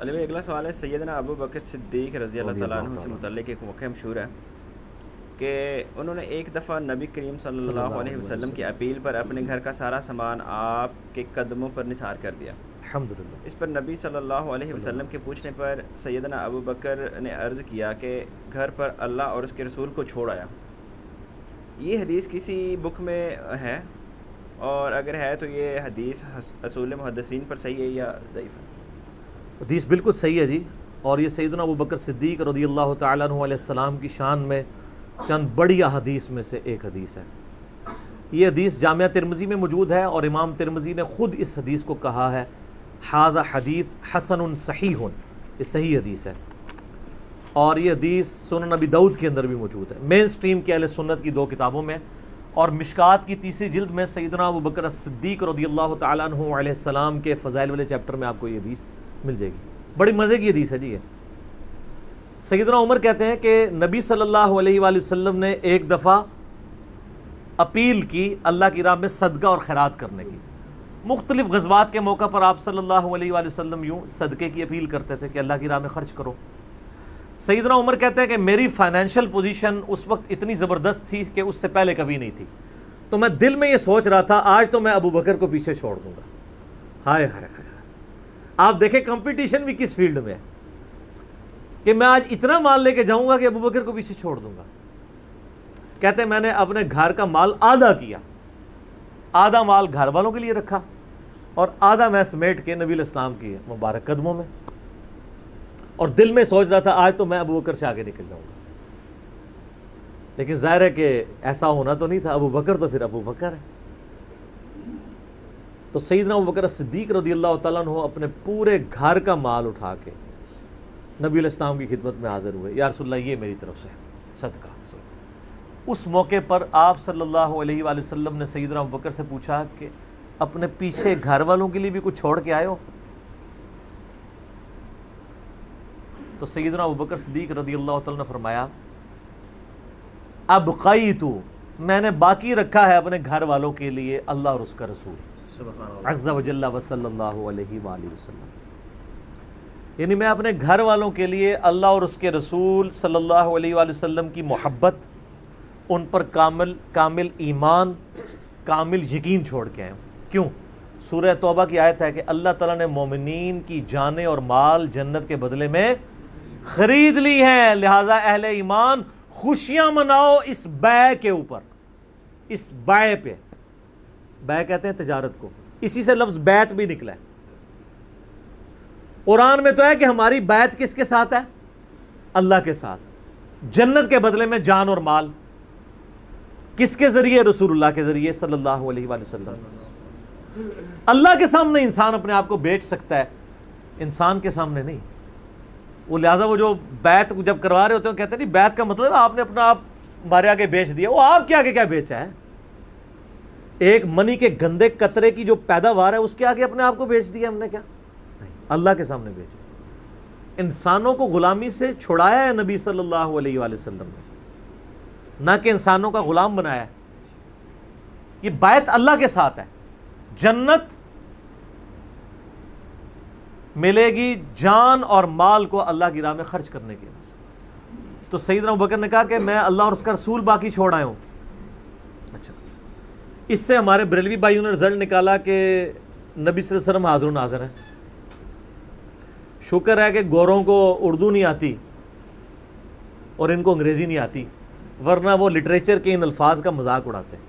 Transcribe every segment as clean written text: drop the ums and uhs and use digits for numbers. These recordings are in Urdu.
علی بھائی اگلا سوال ہے سیدنا ابو بکر صدیق رضی اللہ تعالیٰ عنہ سے متعلق ایک واقعہ مشہور ہے کہ انہوں نے ایک دفعہ نبی کریم صلی اللہ علیہ وسلم کی اپیل پر اپنے گھر کا سارا سامان آپ کے قدموں پر نثار کر دیا. الحمدللہ. اس پر نبی صلی اللہ علیہ وسلم کے پوچھنے پر سیدنا ابو بکر نے عرض کیا کہ گھر پر اللہ اور اس کے رسول کو چھوڑ آیا. یہ حدیث کسی بک میں ہے؟ اور اگر ہے تو یہ حدیث اصول محدثین پر صحیح ہے یا ضعیف ہے؟ حدیث بالکل صحیح ہے جی، اور یہ سیدنا ابو بکر صدیق رضی اللہ تعالیٰ عنہ علیہ السلام کی شان میں چند بڑی احادیث میں سے ایک حدیث ہے. یہ حدیث جامعہ ترمذی میں موجود ہے اور امام ترمذی نے خود اس حدیث کو کہا ہے ھذا حدیث حسن صحیح، یہ صحیح حدیث ہے. اور یہ حدیث سنن نبی داؤد کے اندر بھی موجود ہے، مین سٹریم کے اہل سنت کی 2 کتابوں میں، اور مشکات کی 3 جلد میں سیدنا ابو بکر صدیق رضی اللہ تعالیٰ عنہ علیہ السلام کے فضائل والے چیپٹر میں آپ کو یہ حدیث مل جائے گی. بڑی مزے کی حدیث ہے جی. یہ سیدنا عمر کہتے ہیں کہ نبی صلی اللہ علیہ وآلہ وسلم نے ایک دفعہ اپیل کی اللہ کی راہ میں صدقہ اور خیرات کرنے کی. مختلف غزوات کے موقع پر آپ صلی اللہ علیہ وآلہ وسلم یوں صدقے کی اپیل کرتے تھے کہ اللہ کی راہ میں خرچ کرو. سیدنا عمر کہتے ہیں کہ میری فائنینشیل پوزیشن اس وقت اتنی زبردست تھی کہ اس سے پہلے کبھی نہیں تھی، تو میں دل میں یہ سوچ رہا تھا آج تو میں ابو بکر کو پیچھے چھوڑ دوں گا. ہائے ہائے ہائے. آپ دیکھیں کمپٹیشن بھی کس فیلڈ میں ہے کہ میں آج اتنا مال لے کے جاؤں گا کہ ابو بکر کو پیچھے چھوڑ دوں گا. کہتے ہیں میں نے اپنے گھر کا مال آدھا کیا، آدھا مال گھر والوں کے لیے رکھا اور آدھا میں سمیٹ کے نبی الاسلام کی مبارک قدموں میں، اور دل میں سوچ رہا تھا آج تو میں ابو بکر سے آگے نکل جاؤں گا. لیکن ظاہر ہے کہ ایسا ہونا تو نہیں تھا. ابو بکر تو پھر ابو بکر ہے. تو سیدنا ابو بکر صدیق رضی اللہ تعالیٰ عنہ اپنے پورے گھر کا مال اٹھا کے نبی علیہ السلام کی خدمت میں حاضر ہوئے. یا رسول اللہ یہ میری طرف سے صدقہ. اس موقع پر آپ صلی اللہ علیہ وآلہ وسلم نے سیدنا ابو بکر سے پوچھا کہ اپنے پیچھے گھر والوں کے لیے بھی کچھ چھوڑ کے آئے ہو؟ تو سیدنا ابو بکر صدیق رضی اللہ تعالیٰ نے فرمایا ابقیت، میں نے باقی رکھا ہے اپنے گھر والوں کے لیے اللہ اور اس کا رسول عز و جل و صلی اللہ علیہ وآلہ وسلم. یعنی میں اپنے گھر والوں کے لیے اللہ اور اس کے رسول صلی اللہ علیہ وآلہ وسلم کی محبت، ان پر کامل ایمان، کامل یقین چھوڑ کے آئے ہوں. کیوں؟ سورہ توبہ کی آیت ہے کہ اللہ تعالیٰ نے مومنین کی جانیں اور مال جنت کے بدلے میں خرید لی ہیں، لہٰذا اہل ایمان خوشیاں مناؤ اس بیع کے اوپر، اس بیع پہ. بیع کہتے ہیں تجارت کو، اسی سے لفظ بیعت بھی نکلا ہے. قرآن میں تو ہے کہ ہماری بیعت کس کے ساتھ ہے؟ اللہ کے ساتھ. جنت کے بدلے میں جان اور مال کس کے ذریعے؟ رسول اللہ کے ذریعے صلی اللہ علیہ وآلہ وسلم. اللہ کے سامنے انسان اپنے آپ کو بیچ سکتا ہے، انسان کے سامنے نہیں. وہ لہٰذا وہ جو بیعت جب کروا رہے ہوتے ہیں کہتے ہیں نہیں بیعت کا مطلب آپ نے اپنا آپ ہمارے آگے بیچ دیا. وہ آپ کے آگے کیا بیچا ہے؟ ایک منی کے گندے قطرے کی جو پیداوار ہے اس کے آگے اپنے آپ کو بیچ دیا ہم نے کیا؟ نہیں، اللہ کے سامنے بیچا. انسانوں کو غلامی سے چھڑایا ہے نبی صلی اللہ علیہ وآلہ وسلم نے، نہ کہ انسانوں کا غلام بنایا ہے. یہ بیعت اللہ کے ساتھ ہے. جنت ملے گی جان اور مال کو اللہ کی راہ میں خرچ کرنے کے بس. تو سیدنا ابو بکر نے کہا کہ میں اللہ اور اس کا رسول باقی چھوڑ آیا ہوں. اچھا، اس سے ہمارے بریلوی بھائیوں نے رزلٹ نکالا کہ نبی صلی اللہ علیہ وسلم حاضر و ناظر ہیں. شکر ہے کہ گوروں کو اردو نہیں آتی اور ان کو انگریزی نہیں آتی، ورنہ وہ لٹریچر کے ان الفاظ کا مذاق اڑاتے ہیں.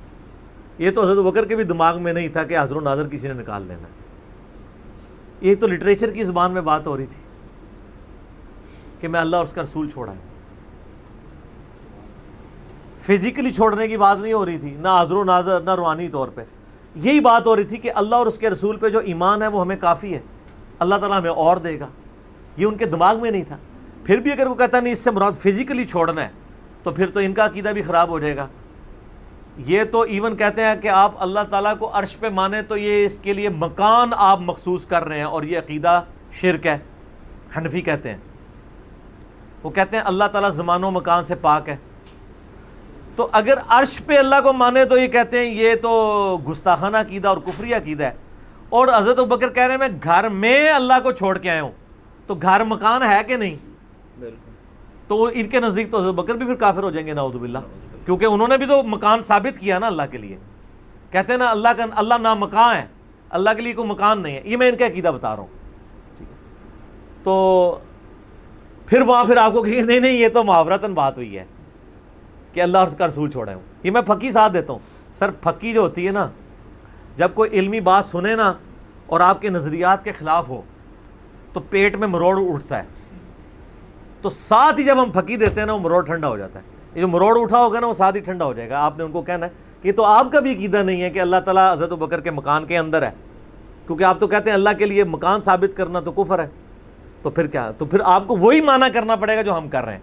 یہ تو حضرت ابو بکر کے بھی دماغ میں نہیں تھا کہ حاضر و ناظر کسی نے نکال لینا. یہ تو لٹریچر کی زبان میں بات ہو رہی تھی کہ میں اللہ اور اس کا رسول چھوڑا ہے. فزیکلی چھوڑنے کی بات نہیں ہو رہی تھی، نہ حاضر و ناظر نہ روحانی طور پہ. یہی بات ہو رہی تھی کہ اللہ اور اس کے رسول پہ جو ایمان ہے وہ ہمیں کافی ہے، اللہ تعالیٰ ہمیں اور دے گا. یہ ان کے دماغ میں نہیں تھا. پھر بھی اگر وہ کہتا نہیں اس سے مراد فزیکلی چھوڑنا ہے تو پھر تو ان کا عقیدہ بھی خراب ہو جائے گا. یہ تو ایون کہتے ہیں کہ آپ اللہ تعالیٰ کو عرش پہ مانیں تو یہ اس کے لیے مکان آپ مخصوص کر رہے ہیں، اور یہ عقیدہ شرک ہے. حنفی کہتے ہیں، وہ کہتے ہیں اللہ تعالیٰ زمان و مکان سے پاک ہے. تو اگر عرش پہ اللہ کو مانے تو یہ کہتے ہیں یہ تو گستاخانہ عقیدہ اور کفری عقیدہ ہے. اور حضرت ابوبکر کہہ رہے ہیں میں گھر میں اللہ کو چھوڑ کے آیا ہوں. تو گھر مکان ہے کہ نہیں؟ بالکل. تو ان کے نزدیک تو حضرت بکر بھی پھر کافر ہو جائیں گے نعوذ باللہ، کیونکہ انہوں نے بھی تو مکان ثابت کیا نا اللہ کے لیے. کہتے ہیں نا اللہ نام مکان ہے، اللہ کے لیے کوئی مکان نہیں ہے. یہ میں ان کا عقیدہ بتا رہا ہوں. تو پھر وہاں پھر آپ کو کہ نہیں یہ تو محاورتاً بات ہوئی ہے کہ اللہ اور اس کا رسول چھوڑے ہوں. یہ میں پھکی ساتھ دیتا ہوں. سر پھکی جو ہوتی ہے نا، جب کوئی علمی بات سنے نا اور آپ کے نظریات کے خلاف ہو تو پیٹ میں مروڑ اٹھتا ہے. تو ساتھ ہی جب ہم پھکی دیتے ہیں نا وہ مروڑ ٹھنڈا ہو جاتا ہے. یہ جو مروڑ اٹھا ہوگا نا وہ ساتھ ہی ٹھنڈا ہو جائے گا. آپ نے ان کو کہنا ہے کہ تو آپ کا بھی عقیدہ نہیں ہے کہ اللہ تعالیٰ حضرت ابوبکر کے مکان کے اندر ہے، کیونکہ آپ تو کہتے ہیں اللہ کے لیے مکان ثابت کرنا تو کفر ہے. تو پھر کیا؟ تو پھر آپ کو وہی معنی کرنا پڑے گا جو ہم کر رہے ہیں.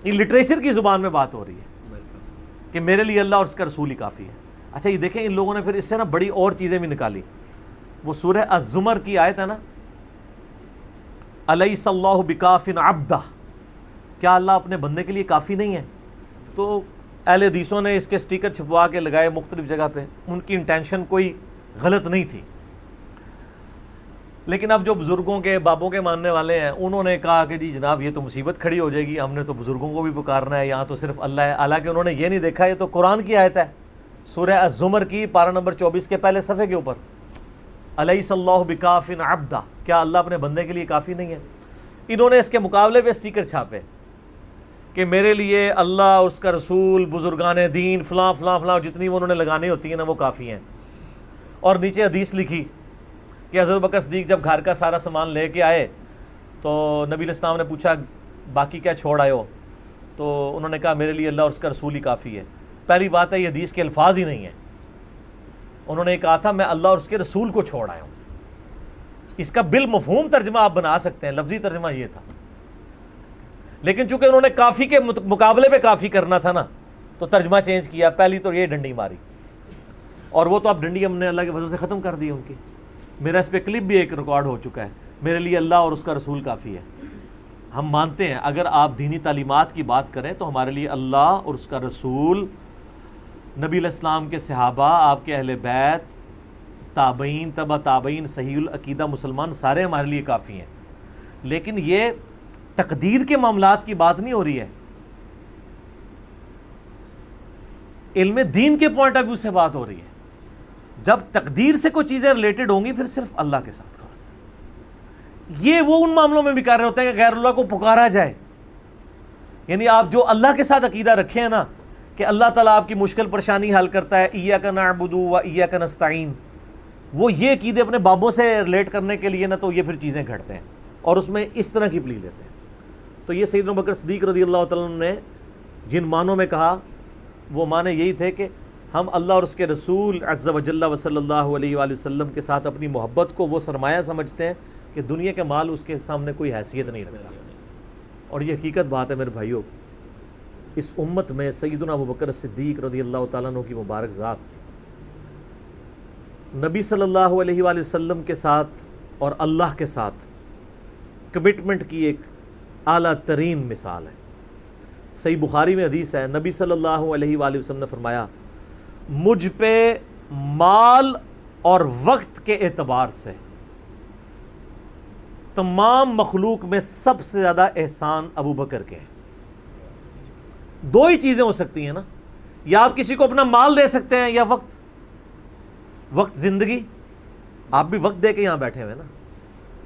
یہ لٹریچر کی زبان میں بات ہو رہی ہے کہ میرے لیے اللہ اور اس کا رسول ہی کافی ہے. اچھا یہ دیکھیں ان لوگوں نے پھر اس سے نا بڑی اور چیزیں بھی نکالی. وہ سورہ الزمر کی آیت ہے نا، الیس اللہ بکاف عبدہ، کیا اللہ اپنے بندے کے لیے کافی نہیں ہے؟ تو اہل حدیثوں نے اس کے سٹیکر چھپوا کے لگائے مختلف جگہ پہ. ان کی انٹینشن کوئی غلط نہیں تھی، لیکن اب جو بزرگوں کے بابوں کے ماننے والے ہیں انہوں نے کہا کہ جی جناب یہ تو مصیبت کھڑی ہو جائے گی، ہم نے تو بزرگوں کو بھی پکارنا ہے، یہاں تو صرف اللہ ہے. حالانکہ انہوں نے یہ نہیں دیکھا یہ تو قرآن کی آیت ہے، سورہ الزمر کی پارہ نمبر 24 کے پہلے صفحے کے اوپر، الیس اللہ بکاف عبدہ، کیا اللہ اپنے بندے کے لیے کافی نہیں ہے؟ انہوں نے اس کے مقابلے پہ سٹیکر چھاپے کہ میرے لیے اللہ، اس کا رسول، بزرگان دین، فلاں فلاں فلاں، جتنی وہ انہوں نے لگانی ہوتی ہیں نا وہ کافی ہیں. اور نیچے حدیث لکھی کہ حضرت بکر صدیق جب گھر کا سارا سامان لے کے آئے تو نبی علیہ السلام نے پوچھا باقی کیا چھوڑ آئے ہو؟ تو انہوں نے کہا میرے لیے اللہ اور اس کا رسول ہی کافی ہے. پہلی بات ہے یہ حدیث کے الفاظ ہی نہیں ہیں. انہوں نے کہا تھا میں اللہ اور اس کے رسول کو چھوڑ آیا ہوں. اس کا بالمفہوم ترجمہ آپ بنا سکتے ہیں، لفظی ترجمہ یہ تھا. لیکن چونکہ انہوں نے کافی کے مقابلے پہ کافی کرنا تھا نا تو ترجمہ چینج کیا. پہلی تو یہ ڈنڈی ماری، اور وہ تو اب ڈنڈی ہم نے اللہ کی وجہ سے ختم کر دی ان کی. میرا اس پہ کلپ بھی ایک ریکارڈ ہو چکا ہے، میرے لیے اللہ اور اس کا رسول کافی ہے. ہم مانتے ہیں اگر آپ دینی تعلیمات کی بات کریں تو ہمارے لیے اللہ اور اس کا رسول، نبی علیہ السلام کے صحابہ، آپ کے اہل بیت، تابعین، تبع تابعین، صحیح العقیدہ مسلمان سارے ہمارے لیے کافی ہیں. لیکن یہ تقدیر کے معاملات کی بات نہیں ہو رہی ہے، علم دین کے پوائنٹ آف ویو سے بات ہو رہی ہے. جب تقدیر سے کوئی چیزیں ریلیٹڈ ہوں گی پھر صرف اللہ کے ساتھ خاص ہے. یہ وہ ان معاملوں میں بھی کر رہے ہوتے ہیں کہ غیر اللہ کو پکارا جائے. یعنی آپ جو اللہ کے ساتھ عقیدہ رکھے ہیں نا کہ اللہ تعالیٰ آپ کی مشکل پریشانی حل کرتا ہے، ایاک نعبد و ایاک نستعین، وہ یہ عقیدے اپنے بابوں سے ریلیٹ کرنے کے لیے نا تو یہ پھر چیزیں گھڑتے ہیں اور اس میں اس طرح کی پلی لیتے ہیں. تو یہ سیدنا بکر صدیق رضی اللہ تعالیٰ عنہ نے جن معنوں میں کہا وہ معنی یہی تھے کہ ہم اللہ اور اس کے رسول عز و جل و صلی اللہ علیہ وآلہ وسلم کے ساتھ اپنی محبت کو وہ سرمایہ سمجھتے ہیں کہ دنیا کے مال اس کے سامنے کوئی حیثیت نہیں رکھتا. اور یہ حقیقت بات ہے میرے بھائیوں. اس امت میں سیدنا ابوبکر صدیق رضی اللہ تعالیٰ عنہ کی مبارک ذات نبی صلی اللہ علیہ وآلہ وسلم کے ساتھ اور اللہ کے ساتھ کمٹمنٹ کی ایک اعلیٰ ترین مثال ہے. صحیح بخاری میں حدیث ہے، نبی صلی اللہ علیہ وآلہ وسلم نے فرمایا مجھ پہ مال اور وقت کے اعتبار سے تمام مخلوق میں سب سے زیادہ احسان ابو بکر کے ہیں. دو ہی چیزیں ہو سکتی ہیں نا، یا آپ کسی کو اپنا مال دے سکتے ہیں یا وقت. وقت زندگی، آپ بھی وقت دے کے یہاں بیٹھے ہوئے نا،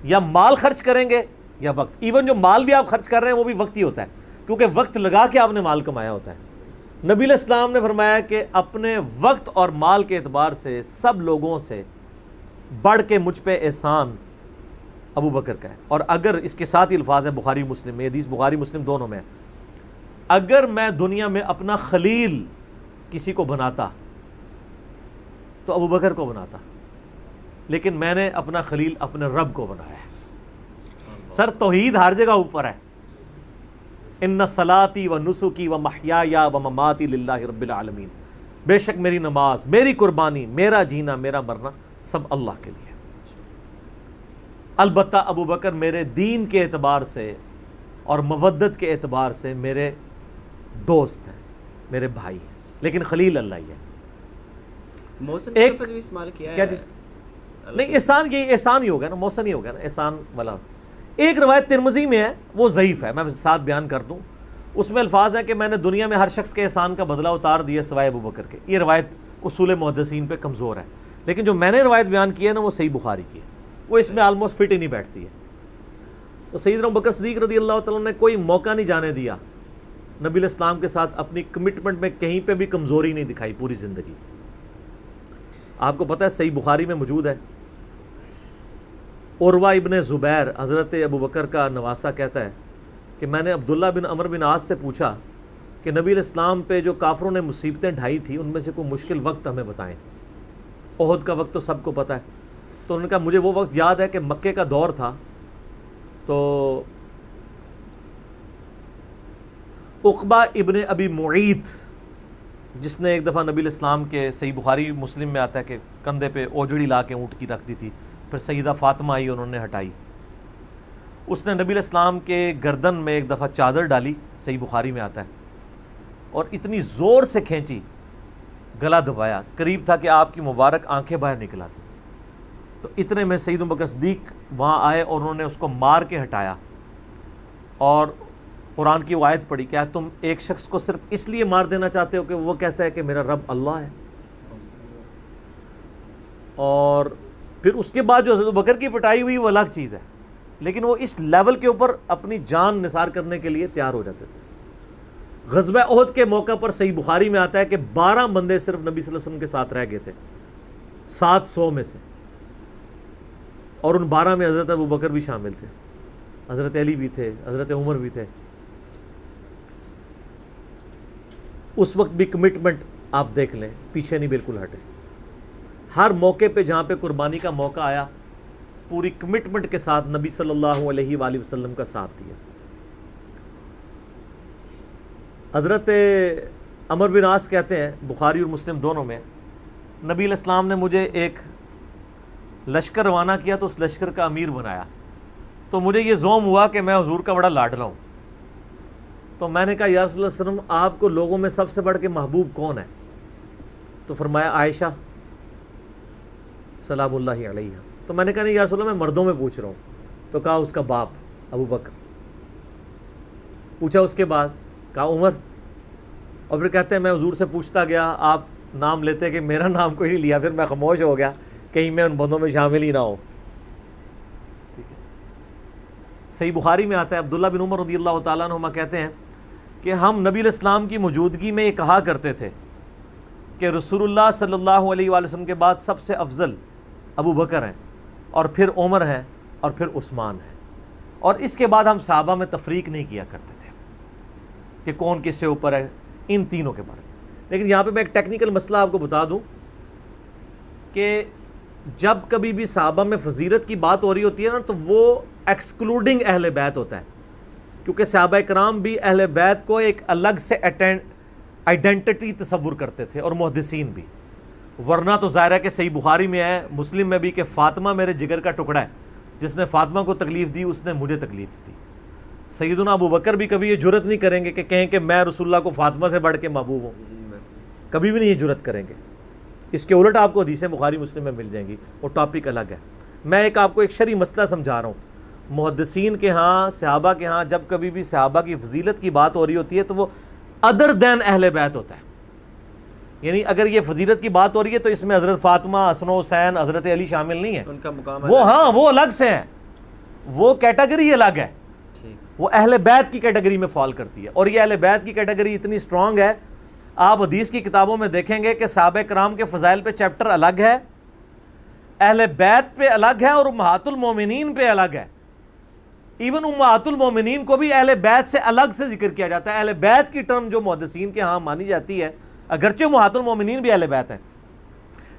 یا مال خرچ کریں گے یا وقت. ایون جو مال بھی آپ خرچ کر رہے ہیں وہ بھی وقت ہی ہوتا ہے، کیونکہ وقت لگا کے آپ نے مال کمایا ہوتا ہے. نبی علیہ السلام نے فرمایا کہ اپنے وقت اور مال کے اعتبار سے سب لوگوں سے بڑھ کے مجھ پہ احسان ابو بکر کا ہے. اور اگر اس کے ساتھ ہی الفاظ ہے بخاری مسلم میں، حدیث بخاری مسلم دونوں میں ہے، اگر میں دنیا میں اپنا خلیل کسی کو بناتا تو ابو بکر کو بناتا، لیکن میں نے اپنا خلیل اپنے رب کو بنایا ہے. سر توحید ہر جگہ اوپر ہے. ان صلاتی و نسکی و محیایا و مماتی للہ رب العالمین، بے شک میری نماز، میری قربانی، میرا جینا، میرا مرنا سب اللہ کے لیے. البتہ ابو بکر میرے دین کے اعتبار سے اور مودت کے اعتبار سے میرے دوست ہیں، میرے بھائی ہیں، لیکن خلیل اللہ ہی ہے. محسن کا لفظ بھی استعمال کیا ہے. نہیں احسان، یہ احسان ہی ہوگا نا، محسن ہی ہوگا نا احسان والا. ایک روایت ترمذی میں ہے، وہ ضعیف ہے، میں ساتھ بیان کر دوں، اس میں الفاظ ہیں کہ میں نے دنیا میں ہر شخص کے احسان کا بدلہ اتار دیا سوائے ابو بکر کے. یہ روایت اصول محدثین پہ کمزور ہے، لیکن جو میں نے روایت بیان کی ہے نا وہ صحیح بخاری کی ہے، وہ اس میں آلموسٹ فٹ ہی نہیں بیٹھتی ہے. تو سیدنا ابو بکر صدیق رضی اللہ تعالیٰ نے کوئی موقع نہیں جانے دیا نبی علیہ السلام کے ساتھ، اپنی کمٹمنٹ میں کہیں پہ بھی کمزوری نہیں دکھائی پوری زندگی. آپ کو پتہ ہے صحیح بخاری میں موجود ہے، عروہ ابن زبیر حضرت ابو بکر کا نواسہ کہتا ہے کہ میں نے عبداللہ بن عمر بن عاص سے پوچھا کہ نبی علیہ السلام پہ جو کافروں نے مصیبتیں ڈھائی تھی ان میں سے کوئی مشکل وقت ہمیں بتائیں. احد کا وقت تو سب کو پتہ ہے. تو انہوں نے کہا مجھے وہ وقت یاد ہے کہ مکے کا دور تھا، تو عقبہ ابن ابی معیط جس نے ایک دفعہ نبی علیہ السلام کے، صحیح بخاری مسلم میں آتا ہے کہ کندھے پہ اوجڑی لا کے اونٹ کی رکھ دی تھی، پھر سیدہ فاطمہ آئی انہوں نے ہٹائی، اس نے نبی علیہ السلام کے گردن میں ایک دفعہ چادر ڈالی، صحیح بخاری میں آتا ہے، اور اتنی زور سے کھینچی گلا دبایا، قریب تھا کہ آپ کی مبارک آنکھیں باہر نکل آتی. تو اتنے میں سیدنا ابو بکر صدیق وہاں آئے اور انہوں نے اس کو مار کے ہٹایا، اور قرآن کی وہ آیت پڑھی، کیا تم ایک شخص کو صرف اس لیے مار دینا چاہتے ہو کہ وہ کہتا ہے کہ میرا رب اللہ ہے؟ اور پھر اس کے بعد جو حضرت ابو بکر کی پٹائی ہوئی وہ الگ چیز ہے، لیکن وہ اس لیول کے اوپر اپنی جان نثار کرنے کے لیے تیار ہو جاتے تھے. غزوہ احد کے موقع پر صحیح بخاری میں آتا ہے کہ 12 بندے صرف نبی صلی اللہ علیہ وسلم کے ساتھ رہ گئے تھے 700 میں سے، اور ان 12 میں حضرت ابو بکر بھی شامل تھے، حضرت علی بھی تھے، حضرت عمر بھی تھے. اس وقت بھی کمٹمنٹ آپ دیکھ لیں، پیچھے نہیں بالکل ہٹے. ہر موقع پہ جہاں پہ قربانی کا موقع آیا پوری کمٹمنٹ کے ساتھ نبی صلی اللہ علیہ وآلہ وسلم کا ساتھ دیا. حضرت عمر بن عاص کہتے ہیں بخاری اور مسلم دونوں میں، نبی علیہ السلام نے مجھے ایک لشکر روانہ کیا تو اس لشکر کا امیر بنایا، تو مجھے یہ زوم ہوا کہ میں حضور کا بڑا لاڈلا ہوں. تو میں نے کہا یا رسول اللہ صلی اللہ علیہ وسلم آپ کو لوگوں میں سب سے بڑھ کے محبوب کون ہے؟ تو فرمایا عائشہ سلام اللہ علیہ. تو میں نے کہا نہیں یا رسول اللہ میں مردوں میں پوچھ رہا ہوں. تو کہا اس کا باپ ابو بکر. پوچھا اس کے بعد، کہا عمر. اور پھر کہتے ہیں میں حضور سے پوچھتا گیا، آپ نام لیتے کہ میرا نام کوئی نہیں لیا، پھر میں خاموش ہو گیا کہیں میں ان بندوں میں شامل ہی نہ ہوں. ٹھیک ہے. صحیح بخاری میں آتا ہے عبداللہ بن عمر رضی اللہ تعالیٰ عنہما کہتے ہیں کہ ہم نبی علیہ السلام کی موجودگی میں یہ کہا کرتے تھے کہ رسول اللہ صلی اللہ علیہ وآلہ وسلم کے بعد سب سے افضل ابو بکر ہیں، اور پھر عمر ہیں، اور پھر عثمان ہیں. اور اس کے بعد ہم صحابہ میں تفریق نہیں کیا کرتے تھے کہ کون کس سے اوپر ہے ان تینوں کے بارے میں. لیکن یہاں پہ میں ایک ٹیکنیکل مسئلہ آپ کو بتا دوں کہ جب کبھی بھی صحابہ میں فضیلت کی بات ہو رہی ہوتی ہے نا تو وہ ایکسکلوڈنگ اہل بیت ہوتا ہے، کیونکہ صحابہ کرام بھی اہل بیت کو ایک الگ سے آئیڈینٹی تصور کرتے تھے، اور محدثین بھی. ورنہ تو ظاہر ہے کہ صحیح بخاری میں ہے، مسلم میں بھی، کہ فاطمہ میرے جگر کا ٹکڑا ہے، جس نے فاطمہ کو تکلیف دی اس نے مجھے تکلیف دی. سیدنا ابو بکر بھی کبھی یہ جرت نہیں کریں گے کہ کہیں کہ میں رسول اللہ کو فاطمہ سے بڑھ کے محبوب ہوں، کبھی بھی نہیں یہ جرت کریں گے. اس کے الٹ آپ کو حدیثیں بخاری مسلم میں مل جائیں گی، وہ ٹاپک الگ ہے. میں آپ کو ایک شرعی مسئلہ سمجھا رہا ہوں. محدثین کے ہاں، صحابہ کے ہاں جب کبھی بھی صحابہ کی فضیلت کی بات ہو رہی ہوتی ہے تو وہ ادر دین اہل بیت ہوتا ہے. یعنی اگر یہ فضیلت کی بات ہو رہی ہے تو اس میں حضرت فاطمہ، حسن و حسین، حضرت علی شامل نہیں ہیں، ان کا مقام وہ ہاں وہ الگ سے ہیں، وہ کیٹیگری الگ ہے، وہ اہل بیت کی کیٹیگری میں فال کرتی ہے. اور یہ اہل بیت کی کیٹیگری اتنی سٹرونگ ہے، آپ حدیث کی کتابوں میں دیکھیں گے کہ صحابہ کرام کے فضائل پہ چیپٹر الگ ہے، اہل بیت پہ الگ ہے، اور امہات المومنین پہ الگ ہے. ایون امہات المومنین کو بھی اہل بیت سے الگ سے ذکر کیا جاتا ہے. اہل بیت کی ٹرم جو محدثین کے ہاں مانی جاتی ہے، اگرچہ امہات المومنین بھی اہل بیت ہیں،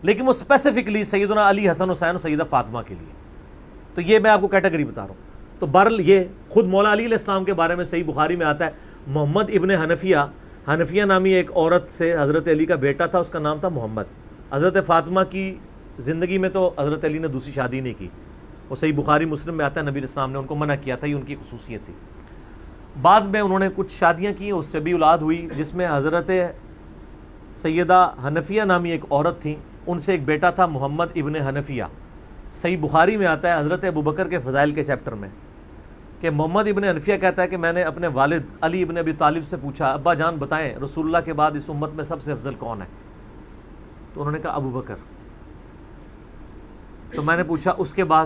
لیکن وہ اسپیسیفکلی سیدنا علی، حسن حسین اور سیدہ فاطمہ کے لیے. تو یہ میں آپ کو کیٹیگری بتا رہا ہوں. تو بہرحال یہ خود مولا علی علیہ السلام کے بارے میں صحیح بخاری میں آتا ہے، محمد ابن حنفیہ نامی ایک عورت سے حضرت علی کا بیٹا تھا، اس کا نام تھا محمد. حضرت فاطمہ کی زندگی میں تو حضرت علی نے دوسری شادی نہیں کی، وہ صحیح بخاری مسلم میں آتا ہے نبی علیہ السلام نے ان کو منع کیا تھا، یہ ان کی خصوصیت تھی. بعد میں انہوں نے کچھ شادیاں کی، اس سے بھی اولاد ہوئی، جس میں حضرت سیدہ حنفیہ نامی ایک عورت تھیں، ان سے ایک بیٹا تھا محمد ابن حنفیہ. صحیح بخاری میں آتا ہے حضرت ابو بکر کے فضائل کے چیپٹر میں کہ محمد ابن حنفیہ کہتا ہے کہ میں نے اپنے والد علی ابن ابی طالب سے پوچھا ابا جان بتائیں رسول اللہ کے بعد اس امت میں سب سے افضل کون ہے؟ تو انہوں نے کہا ابو بکر۔ تو میں نے پوچھا اس کے بعد؟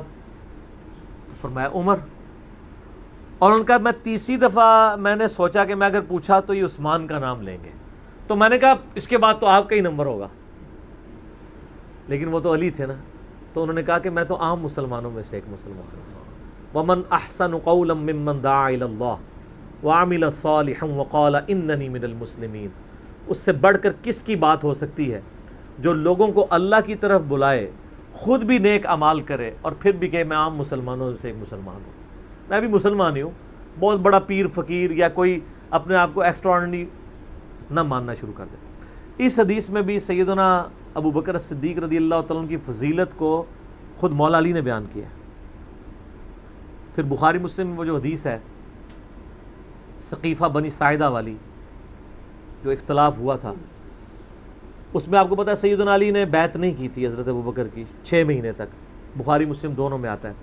فرمایا عمر۔ اور ان کا میں تیسری دفعہ میں نے سوچا کہ میں اگر پوچھا تو یہ عثمان کا نام لیں گے، تو میں نے کہا اس کے بعد تو آپ کا ہی نمبر ہوگا، لیکن وہ تو علی تھے نا۔ تو انہوں نے کہا کہ میں تو عام مسلمانوں میں سے ایک مسلمان ہوں۔ وَمَنْ أَحْسَنُ قَوْلًا مِّمَّنْ دَعَا إِلَى اللَّهِ وَعَمِلَ صَالِحًا وَقَالَ إِنَّنِي مِنَ الْمُسْلِمِينَ۔ اس سے بڑھ کر کس کی بات ہو سکتی ہے جو لوگوں کو اللہ کی طرف بلائے، خود بھی نیک اعمال کرے اور پھر بھی کہ میں عام مسلمانوں سے ایک مسلمان ہوں، میں بھی مسلمان ہی ہوں، بہت بڑا پیر فقیر یا کوئی اپنے آپ کو ایکسٹراڈنری نہ ماننا شروع کر دے۔ اس حدیث میں بھی سیدنا ابو بکر صدیق رضی اللہ تعالیٰ عنہ کی فضیلت کو خود مولا علی نے بیان کیا۔ پھر بخاری مسلم میں وہ جو حدیث ہے سقیفہ بنی ساعدہ والی جو اختلاف ہوا تھا، اس میں آپ کو پتہ ہے سیدنا علی نے بیعت نہیں کی تھی حضرت ابو بکر کی 6 مہینے تک، بخاری مسلم دونوں میں آتا ہے۔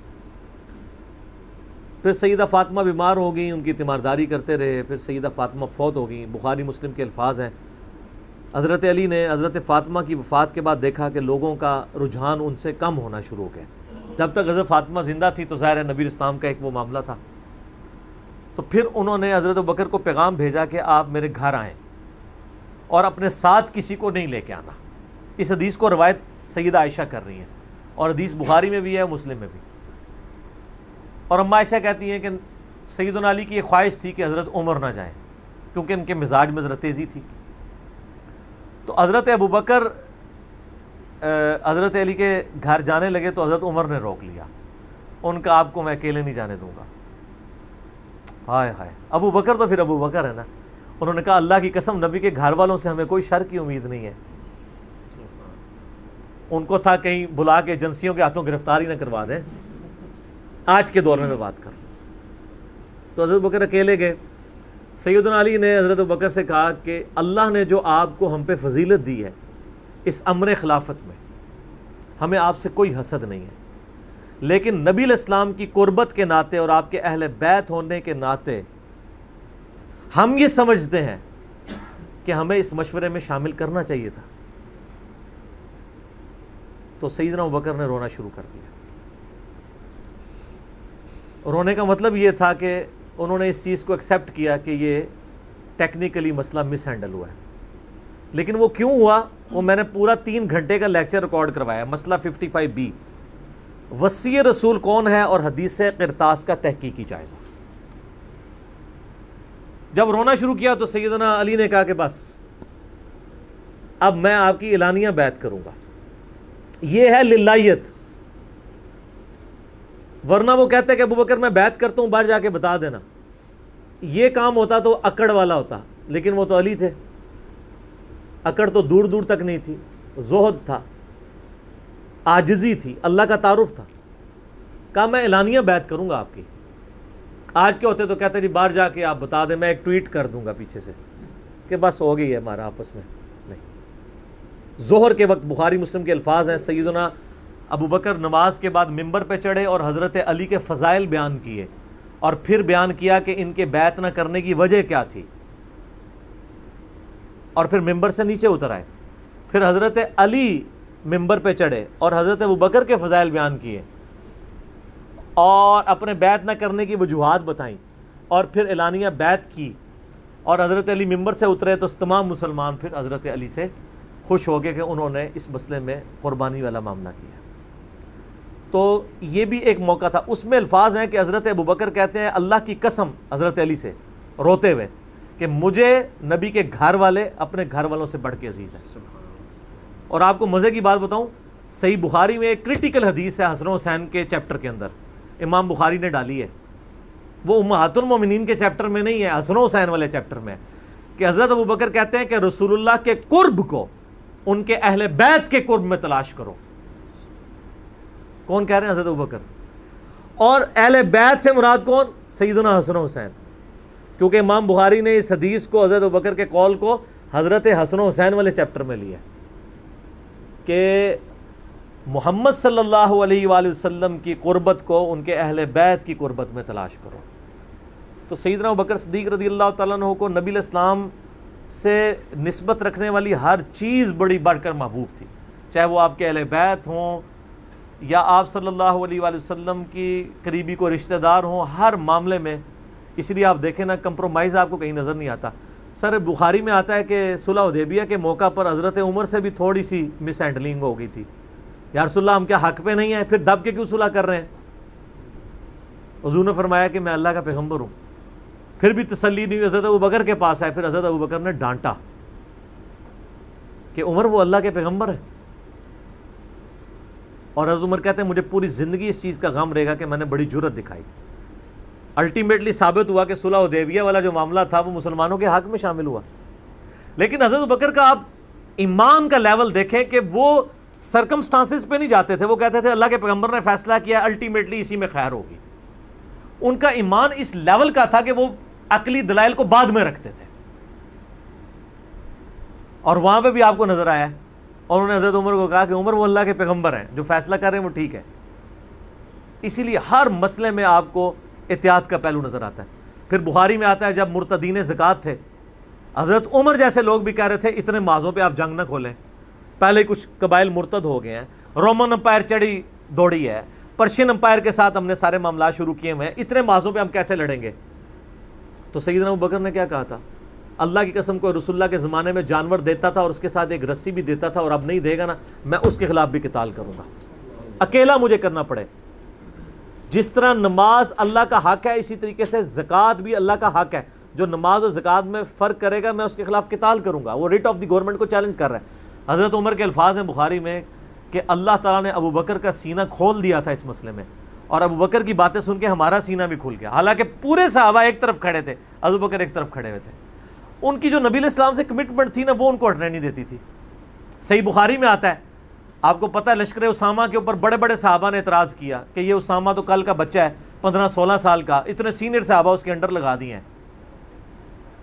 پھر سیدہ فاطمہ بیمار ہو گئیں، ان کی تیمارداری کرتے رہے، پھر سیدہ فاطمہ فوت ہو گئیں۔ بخاری مسلم کے الفاظ ہیں حضرت علی نے حضرت فاطمہ کی وفات کے بعد دیکھا کہ لوگوں کا رجحان ان سے کم ہونا شروع ہو گیا۔ جب تک حضرت فاطمہ زندہ تھی تو ظاہر ہے نبی اسلام کا ایک وہ معاملہ تھا، تو پھر انہوں نے حضرت ابو بکر کو پیغام بھیجا کہ آپ میرے گھر آئیں اور اپنے ساتھ کسی کو نہیں لے کے آنا۔ اس حدیث کو روایت سیدہ عائشہ کر رہی ہیں اور حدیث بخاری میں بھی ہے، مسلم میں بھی۔ اور اما عائشہ کہتی ہیں کہ سیدنا علی کی یہ خواہش تھی کہ حضرت عمر نہ جائیں کیونکہ ان کے مزاج میں ذرا تیزی تھی۔ تو حضرت ابو بکر حضرت علی کے گھر جانے لگے تو حضرت عمر نے روک لیا، ان کا آپ کو میں اکیلے نہیں جانے دوں گا۔ ہائے ہائے، ابو بکر تو پھر ابو بکر ہے نا۔ انہوں نے کہا اللہ کی قسم نبی کے گھر والوں سے ہمیں کوئی شر کی امید نہیں ہے۔ ان کو تھا کہیں بلا کے ایجنسیوں کے ہاتھوں گرفتاری نہ کروا دیں۔ آج کے دور میں بات کروں تو حضرت بکر اکیلے گئے۔ سیدنا علی نے حضرت بکر سے کہا کہ اللہ نے جو آپ کو ہم پہ فضیلت دی ہے اس امر خلافت میں، ہمیں آپ سے کوئی حسد نہیں ہے، لیکن نبی علیہ السلام کی قربت کے ناطے اور آپ کے اہل بیت ہونے کے ناطے ہم یہ سمجھتے ہیں کہ ہمیں اس مشورے میں شامل کرنا چاہیے تھا۔ تو سیدنا ابوبکر نے رونا شروع کر دیا۔ رونے کا مطلب یہ تھا کہ انہوں نے اس چیز کو ایکسیپٹ کیا کہ یہ ٹیکنیکلی مسئلہ مس ہینڈل ہوا ہے، لیکن وہ کیوں ہوا وہ میں نے پورا 3 گھنٹے کا لیکچر ریکارڈ کروایا۔ مسئلہ 55B، وصی رسول کون ہے اور حدیث قرطاس کا تحقیقی جائزہ۔ جب رونا شروع کیا تو سیدنا علی نے کہا کہ بس اب میں آپ کی اعلانیہ بیعت کروں گا، یہ ہے للہیت، ورنہ وہ کہتے کہ ابو بکر میں بیعت کرتا ہوں باہر جا کے بتا دینا، یہ کام ہوتا تو اکڑ والا ہوتا، لیکن وہ تو علی تھے، اکڑ تو دور دور تک نہیں تھی، زہد تھا، عاجزی تھی، اللہ کا تعارف تھا۔ کہا میں اعلانیہ بیعت کروں گا آپ کی۔ آج کے ہوتے تو کہتے جی باہر جا کے آپ بتا دیں، میں ایک ٹویٹ کر دوں گا پیچھے سے کہ بس ہو گئی ہے ہمارا آپس میں۔ نہیں، ظہر کے وقت بخاری مسلم کے الفاظ ہیں، سیدنا ابو بکر نماز کے بعد ممبر پہ چڑھے اور حضرت علی کے فضائل بیان کیے، اور پھر بیان کیا کہ ان کے بیعت نہ کرنے کی وجہ کیا تھی، اور پھر ممبر سے نیچے اتر آئے۔ پھر حضرت علی ممبر پہ چڑھے اور حضرت ابو بکر کے فضائل بیان کیے اور اپنے بیعت نہ کرنے کی وجوہات بتائیں، اور پھر اعلانیہ بیعت کی، اور حضرت علی ممبر سے اترے تو تمام مسلمان پھر حضرت علی سے خوش ہو گئے کہ انہوں نے اس مسئلے میں قربانی والا معاملہ کیا۔ تو یہ بھی ایک موقع تھا۔ اس میں الفاظ ہیں کہ حضرت ابو بکر کہتے ہیں اللہ کی قسم حضرت علی سے روتے ہوئے کہ مجھے نبی کے گھر والے اپنے گھر والوں سے بڑھ کے عزیز ہیں۔ اور آپ کو مزے کی بات بتاؤں، صحیح بخاری میں ایک کرٹیکل حدیث ہے حسن و حسین کے چیپٹر کے اندر، امام بخاری نے ڈالی ہے، وہ امہات المومنین کے چیپٹر میں نہیں ہے، حسن و حسین والے چیپٹر میں ہے، کہ حضرت ابو بکر کہتے ہیں کہ رسول اللہ کے قرب کو ان کے اہل بیت کے قرب میں تلاش کرو۔ کون کہہ رہے ہیں؟ حضرت ابو بکر۔ اور اہل بیت سے مراد کون؟ سیدنا حسن و حسین، کیونکہ امام بخاری نے اس حدیث کو حضرت ابو بکر کے قول کو حضرت حسن و حسین والے چیپٹر میں لیا کہ محمد صلی اللہ علیہ وآلہ وسلم کی قربت کو ان کے اہل بیت کی قربت میں تلاش کرو۔ تو سیدنا ابوبکر صدیق رضی اللہ تعالیٰ عنہ کو نبی علیہ السلام سے نسبت رکھنے والی ہر چیز بڑی بڑھ کر محبوب تھی، چاہے وہ آپ کے اہل بیت ہوں یا آپ صلی اللہ علیہ وآلہ وسلم کی قریبی کو رشتہ دار ہوں، ہر معاملے میں. اس لیے آپ دیکھیں نا، کمپرومائز آپ کو کہیں نظر نہیں آتا. سر بخاری میں آتا ہے کہ صلح حدیبیہ کے موقع پر حضرت عمر سے بھی تھوڑی سی مس ہینڈلنگ ہو گئی تھی. یا رسول اللہ ہم کیا حق پہ نہیں ہیں، پھر دب کے کیوں صلح کر رہے ہیں؟ حضور نے فرمایا کہ میں اللہ کا پیغمبر ہوں. پھر بھی تسلی نہیں ہوئی، حضرت ابوبکر کے پاس آئے، پھر حضرت ابوبکر نے ڈانٹا کہ عمر وہ اللہ کے پیغمبر ہے. اور حضرت عمر کہتے ہیں مجھے پوری زندگی اس چیز کا غم رہے گا کہ میں نے بڑی جرت دکھائی. الٹیمیٹلی ثابت ہوا کہ صلح حدیبیہ والا جو معاملہ تھا وہ مسلمانوں کے حق میں شامل ہوا. لیکن حضرت ابوبکر کا آپ ایمان کا لیول دیکھیں کہ وہ سرکمسٹانسز پہ نہیں جاتے تھے، وہ کہتے تھے اللہ کے پیغمبر نے فیصلہ کیا، الٹیمیٹلی اسی میں خیر ہوگی. ان کا ایمان اس لیول کا تھا کہ وہ عقلی دلائل کو بعد میں رکھتے تھے. اور وہاں پہ بھی آپ کو نظر آیا ہے، اور انہوں نے حضرت عمر کو کہا کہ عمر وہ اللہ کے پیغمبر ہیں، جو فیصلہ کر رہے ہیں وہ ٹھیک ہے. اسی لیے ہر مسئلے میں آپ کو احتیاط کا پہلو نظر آتا ہے. پھر بخاری میں آتا ہے جب مرتدین زکوٰۃ تھے، حضرت عمر جیسے لوگ بھی کہہ رہے تھے اتنے مازوں پہ آپ جنگ نہ کھولیں، پہلے کچھ قبائل مرتد ہو گئے ہیں، رومن امپائر چڑھی دوڑی ہے، پرشین امپائر کے ساتھ ہم نے سارے معاملات شروع کیے ہوئے ہیں، اتنے مازوں پہ ہم کیسے لڑیں گے؟ تو سیدنا ابوبکر نے کیا کہا تھا؟ اللہ کی قسم کو رسول اللہ کے زمانے میں جانور دیتا تھا اور اس کے ساتھ ایک رسی بھی دیتا تھا، اور اب نہیں دے گا نا، میں اس کے خلاف بھی قتال کروں گا، اکیلا مجھے کرنا پڑے. جس طرح نماز اللہ کا حق ہے، اسی طریقے سے زکوٰۃ بھی اللہ کا حق ہے. جو نماز اور زکوٰۃ میں فرق کرے گا میں اس کے خلاف قتال کروں گا. وہ ریٹ آف دی گورنمنٹ کو چیلنج کر رہا ہے. حضرت عمر کے الفاظ ہیں بخاری میں کہ اللہ تعالیٰ نے ابوبکر کا سینہ کھول دیا تھا اس مسئلے میں، اور ابوبکر کی باتیں سن کے ہمارا سینہ بھی کھل گیا. حالانکہ پورے صحابہ ایک طرف کھڑے تھے، ابوبکر ایک طرف کھڑے ہوئے تھے. ان کی جو نبی علیہ السلام سے کمٹمنٹ تھی نا، وہ ان کو ہٹنے نہیں دیتی تھی. صحیح بخاری میں آتا ہے، آپ کو پتہ ہے لشکر اسامہ کے اوپر بڑے بڑے صحابہ نے اعتراض کیا کہ یہ اسامہ تو کل کا بچہ ہے، 15-16 سال کا، اتنے سینئر صحابہ اس کے انڈر لگا دیے ہیں.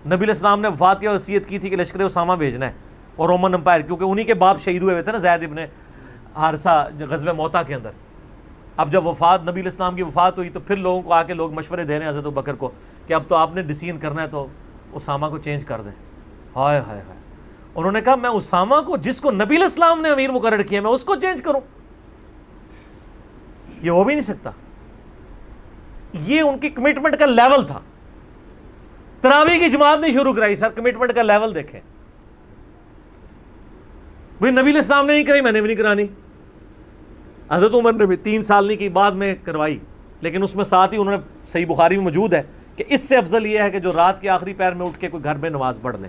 نبی علیہ السلام نے وفات کی وصیت کی تھی کہ لشکر اسامہ بھیجنا ہے، اور رومن امپائر، کیونکہ انہی کے باپ شہید ہوئے تھے نا، زید ابن حارثہ غزوہ موتا کے اندر. اب جب نبی علیہ السلام کی وفات ہوئی تو پھر لوگوں کو آ کے لوگ مشورے دے رہے ہیں حضرت ابوبکر کو کہ اب تو آپ نے ڈیسیژن کرنا ہے تو اسامہ کو چینج کر دیں. ہائے ہائے ہائے، انہوں نے کہا میں اسامہ کو، جس کو نبی علیہ السلام نے امیر مقرر کیا، میں اس کو چینج کروں؟ یہ ہو بھی نہیں سکتا. یہ ان کی کمٹمنٹ کا لیول تھا. تراویح کی جماعت نہیں شروع کرائی، سر کمٹمنٹ کا لیول دیکھیں. بھئی نبی علیہ السلام نے نہیں کرائی، میں نے بھی نہیں کرانی. حضرت عمر نے بھی 3 سال نہیں کی، بعد میں کروائی، لیکن اس میں ساتھ ہی انہوں نے، صحیح بخاری میں موجود ہے کہ اس سے افضل یہ ہے کہ جو رات کے آخری پہر میں اٹھ کے کوئی گھر میں نماز پڑھ لے.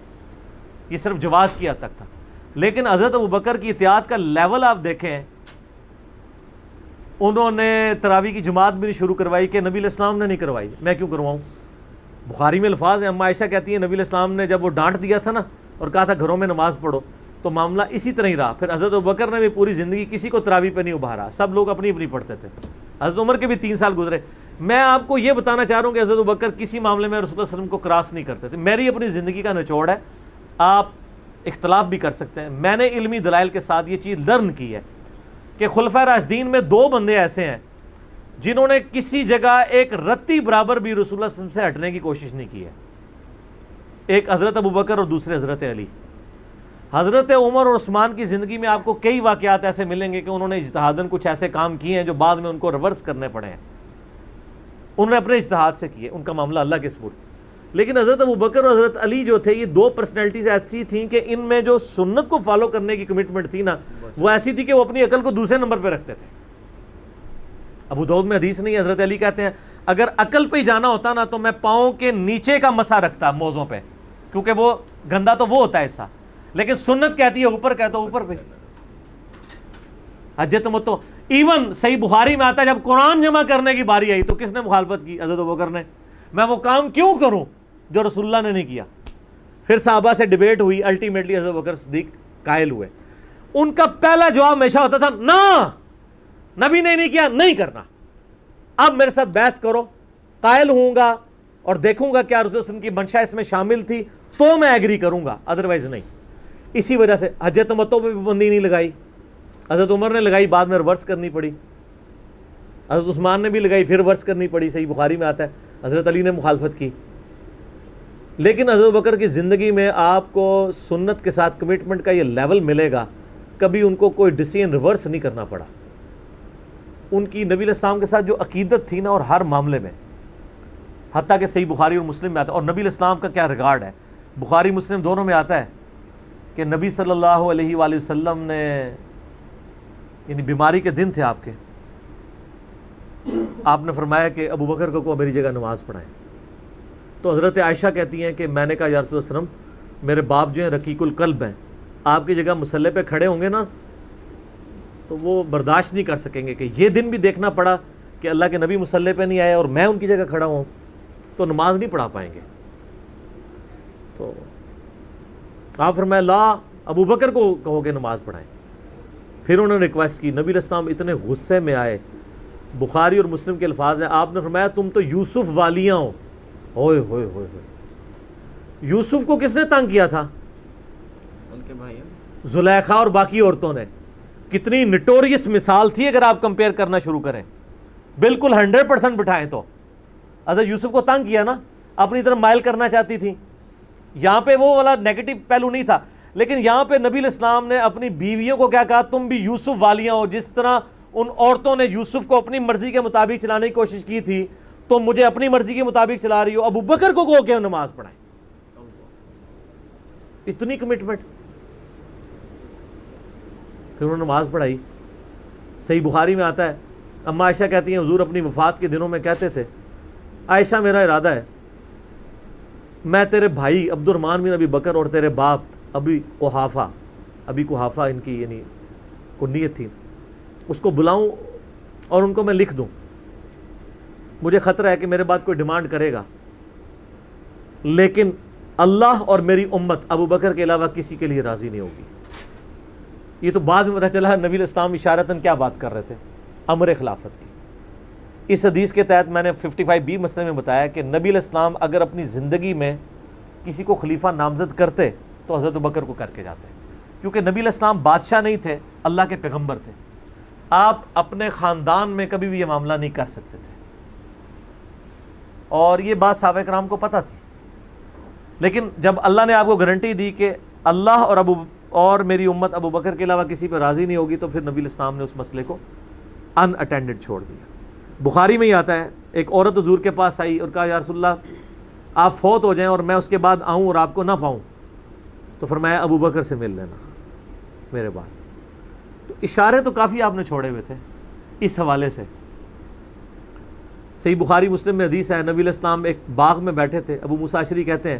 یہ صرف جواز کی حد تک تھا. لیکن حضرت ابوبکر کی احتیاط کا لیول آپ دیکھیں، انہوں نے تراویح کی جماعت بھی نہیں شروع کروائی کہ نبی علیہ السلام نے نہیں کروائی، میں کیوں کرواؤں؟ بخاری میں الفاظ ہیں، اما عائشہ کہتی ہیں نبی علیہ السلام نے جب وہ ڈانٹ دیا تھا نا اور کہا تھا گھروں میں نماز پڑھو، تو معاملہ اسی طرح ہی رہا. پھر حضرت ابوبکر نے بھی پوری زندگی کسی کو تراویح پہ نہیں ابھارا، سب لوگ اپنی اپنی پڑھتے تھے. حضرت عمر کے بھی 3 سال گزرے. میں آپ کو یہ بتانا چاہ رہا ہوں کہ حضرت ابوبکر کسی معاملے میں رسول اللہ صلی اللہ علیہ وسلم کو کراس نہیں کرتے تھے. میری اپنی زندگی کا نچوڑ ہے، آپ اختلاف بھی کر سکتے ہیں. میں نے علمی دلائل کے ساتھ یہ چیز لرن کی ہے کہ خلفائے راشدین میں 2 بندے ایسے ہیں جنہوں نے کسی جگہ ایک رتی برابر بھی رسول اللہ صلی اللہ علیہ وسلم سے ہٹنے کی کوشش نہیں کی ہے. ایک حضرت ابوبکر اور دوسرے حضرت علی. حضرت عمر اور عثمان کی زندگی میں آپ کو کئی واقعات ایسے ملیں گے کہ انہوں نے اجتہاداً کچھ ایسے کام کیے ہیں جو بعد میں ان کو ریورس کرنے پڑے ہیں. انہوں نے اپنے اجتہاد سے کیے، ان کا معاملہ اللہ کے سپرد. لیکن حضرت ابوبکر اور حضرت علی جو تھے، یہ 2 پرسنالٹیز ایسی تھیں کہ ان میں جو سنت کو فالو کرنے کی کمٹمنٹ تھی نا، وہ ایسی تھی کہ وہ اپنی عقل کو دوسرے نمبر پہ رکھتے تھے. ابو داؤد میں حدیث نہیں ہے، حضرت علی کہتے ہیں اگر عقل پہ ہی جانا ہوتا نا تو میں پاؤں کے نیچے کا مسا رکھتا موزوں پہ، کیونکہ وہ گندا تو وہ ہوتا ہے ایسا. لیکن سنت کہتی ہے اوپر، کہتا اوپر پہ. حج تمتع ایون صحیح بخاری میں آتا ہے جب قرآن جمع کرنے کی باری آئی تو کس نے مخالفت کی؟ حضرت ابوبکر نے. میں وہ کام کیوں کروں جو رسول اللہ نے نہیں کیا؟ پھر صحابہ سے ڈیبیٹ ہوئی، الٹیمیٹلی حضرت ابوبکر صدیق قائل ہوئے. ان کا پہلا جواب ہمیشہ ہوتا تھا نا، نبی نے نہیں کیا، نہیں کرنا. اب میرے ساتھ بحث کرو، قائل ہوں گا اور دیکھوں گا کیا رسول اللہ صلی اللہ علیہ وسلم کی منشا اس میں شامل تھی تو میں ایگری کروں گا، ادروائز نہیں. اسی وجہ سے حج تمتع پہ پابندی نہیں لگائی. حضرت عمر نے لگائی، بعد میں ریورس کرنی پڑی. حضرت عثمان نے بھی لگائی، پھر ریورس کرنی پڑی. صحیح بخاری میں آتا ہے حضرت علی نے مخالفت کی. لیکن حضرت بکر کی زندگی میں آپ کو سنت کے ساتھ کمٹمنٹ کا یہ لیول ملے گا، کبھی ان کو کوئی ڈیسیژن ریورس نہیں کرنا پڑا. ان کی نبی علیہ السلام کے ساتھ جو عقیدت تھی نا، اور ہر معاملے میں، حتیٰ کہ صحیح بخاری اور مسلم میں آتا ہے. اور نبی علیہ السلام کا کیا ریگارڈ ہے، بخاری مسلم دونوں میں آتا ہے کہ نبی صلی اللہ علیہ وآلہ وسلم نے، یعنی بیماری کے دن تھے آپ کے، آپ نے فرمایا کہ ابو بکر کو میری جگہ نماز پڑھائیں. تو حضرت عائشہ کہتی ہیں کہ میں نے کہا یا رسول اللہ صلی اللہ علیہ وسلم، میرے باپ جو ہیں رقیق القلب ہیں، آپ کی جگہ مصلی پہ کھڑے ہوں گے نا تو وہ برداشت نہیں کر سکیں گے کہ یہ دن بھی دیکھنا پڑا کہ اللہ کے نبی مصلی پہ نہیں آئے اور میں ان کی جگہ کھڑا ہوں، تو نماز نہیں پڑھا پائیں گے. تو آپ فرمایا لا، ابو بکر کو کہو کہ نماز پڑھائیں. پھر انہوں نے ریکویسٹ کی، نبی علیہ السلام اتنے غصے میں آئے. بخاری اور مسلم کے الفاظ ہیں، آپ نے فرمایا تم تو یوسف والیاں ہو. ہوئے ہوئے ہوئے ہوئے، یوسف کو کس نے تنگ کیا تھا؟ ان کے بھائی زلیخا اور باقی عورتوں نے. کتنی نٹوریس مثال تھی اگر آپ کمپیئر کرنا شروع کریں. بالکل 100% بٹھائیں تو حضرت یوسف کو تنگ کیا نا، اپنی طرف مائل کرنا چاہتی تھی. یہاں پہ وہ والا نیگیٹو پہلو نہیں تھا، لیکن یہاں پہ نبی علیہ السلام نے اپنی بیویوں کو کیا کہا، تم بھی یوسف والیاں ہو. جس طرح ان عورتوں نے یوسف کو اپنی مرضی کے مطابق چلانے کی کوشش کی تھی، تو مجھے اپنی مرضی کے مطابق چلا رہی ہو. ابو بکر کو کہو کہ نماز پڑھائیں. اتنی کمٹمنٹ. پھر انہوں نے نماز پڑھائی. صحیح بخاری میں آتا ہے، اما عائشہ کہتی ہیں حضور اپنی وفات کے دنوں میں کہتے تھے، عائشہ میرا ارادہ ہے میں تیرے بھائی عبد الرحمن بن ابی بکر اور تیرے باپ ابی قحافہ ان کی یعنی کنیت تھی، اس کو بلاؤں اور ان کو میں لکھ دوں. مجھے خطرہ ہے کہ میرے بعد کوئی ڈیمانڈ کرے گا، لیکن اللہ اور میری امت ابو بکر کے علاوہ کسی کے لیے راضی نہیں ہوگی. یہ تو بعد میں پتہ چلا نبی علیہ السلام اشارتاً کیا بات کر رہے تھے، امر خلافت کی. اس حدیث کے تحت میں نے 55B مسئلے میں بتایا کہ نبی علیہ السلام اگر اپنی زندگی میں کسی کو خلیفہ نامزد کرتے تو حضرت بکر کو کر کے جاتے، کیونکہ نبی علیہ السلام بادشاہ نہیں تھے، اللہ کے پیغمبر تھے. آپ اپنے خاندان میں کبھی بھی یہ معاملہ نہیں کر سکتے تھے، اور یہ بات صحابہ کرام کو پتہ تھی. لیکن جب اللہ نے آپ کو گارنٹی دی کہ اللہ اور میری امت ابو بکر کے علاوہ کسی پہ راضی نہیں ہوگی، تو پھر نبی علیہ السلام نے اس مسئلے کو ان اٹینڈڈ چھوڑ دیا. بخاری میں ہی آتا ہے، ایک عورت حضور کے پاس آئی اور کہا یا رسول اللہ آپ فوت ہو جائیں اور میں اس کے بعد آؤں اور آپ کو نہ پاؤں، تو فرمایا ابو بکر سے مل لینا میرے بعد. تو اشارے تو کافی آپ نے چھوڑے ہوئے تھے اس حوالے سے. صحیح بخاری مسلم میں حدیث ہے، نبی علیہ السلام ایک باغ میں بیٹھے تھے، ابو موسیٰ اشعری کہتے ہیں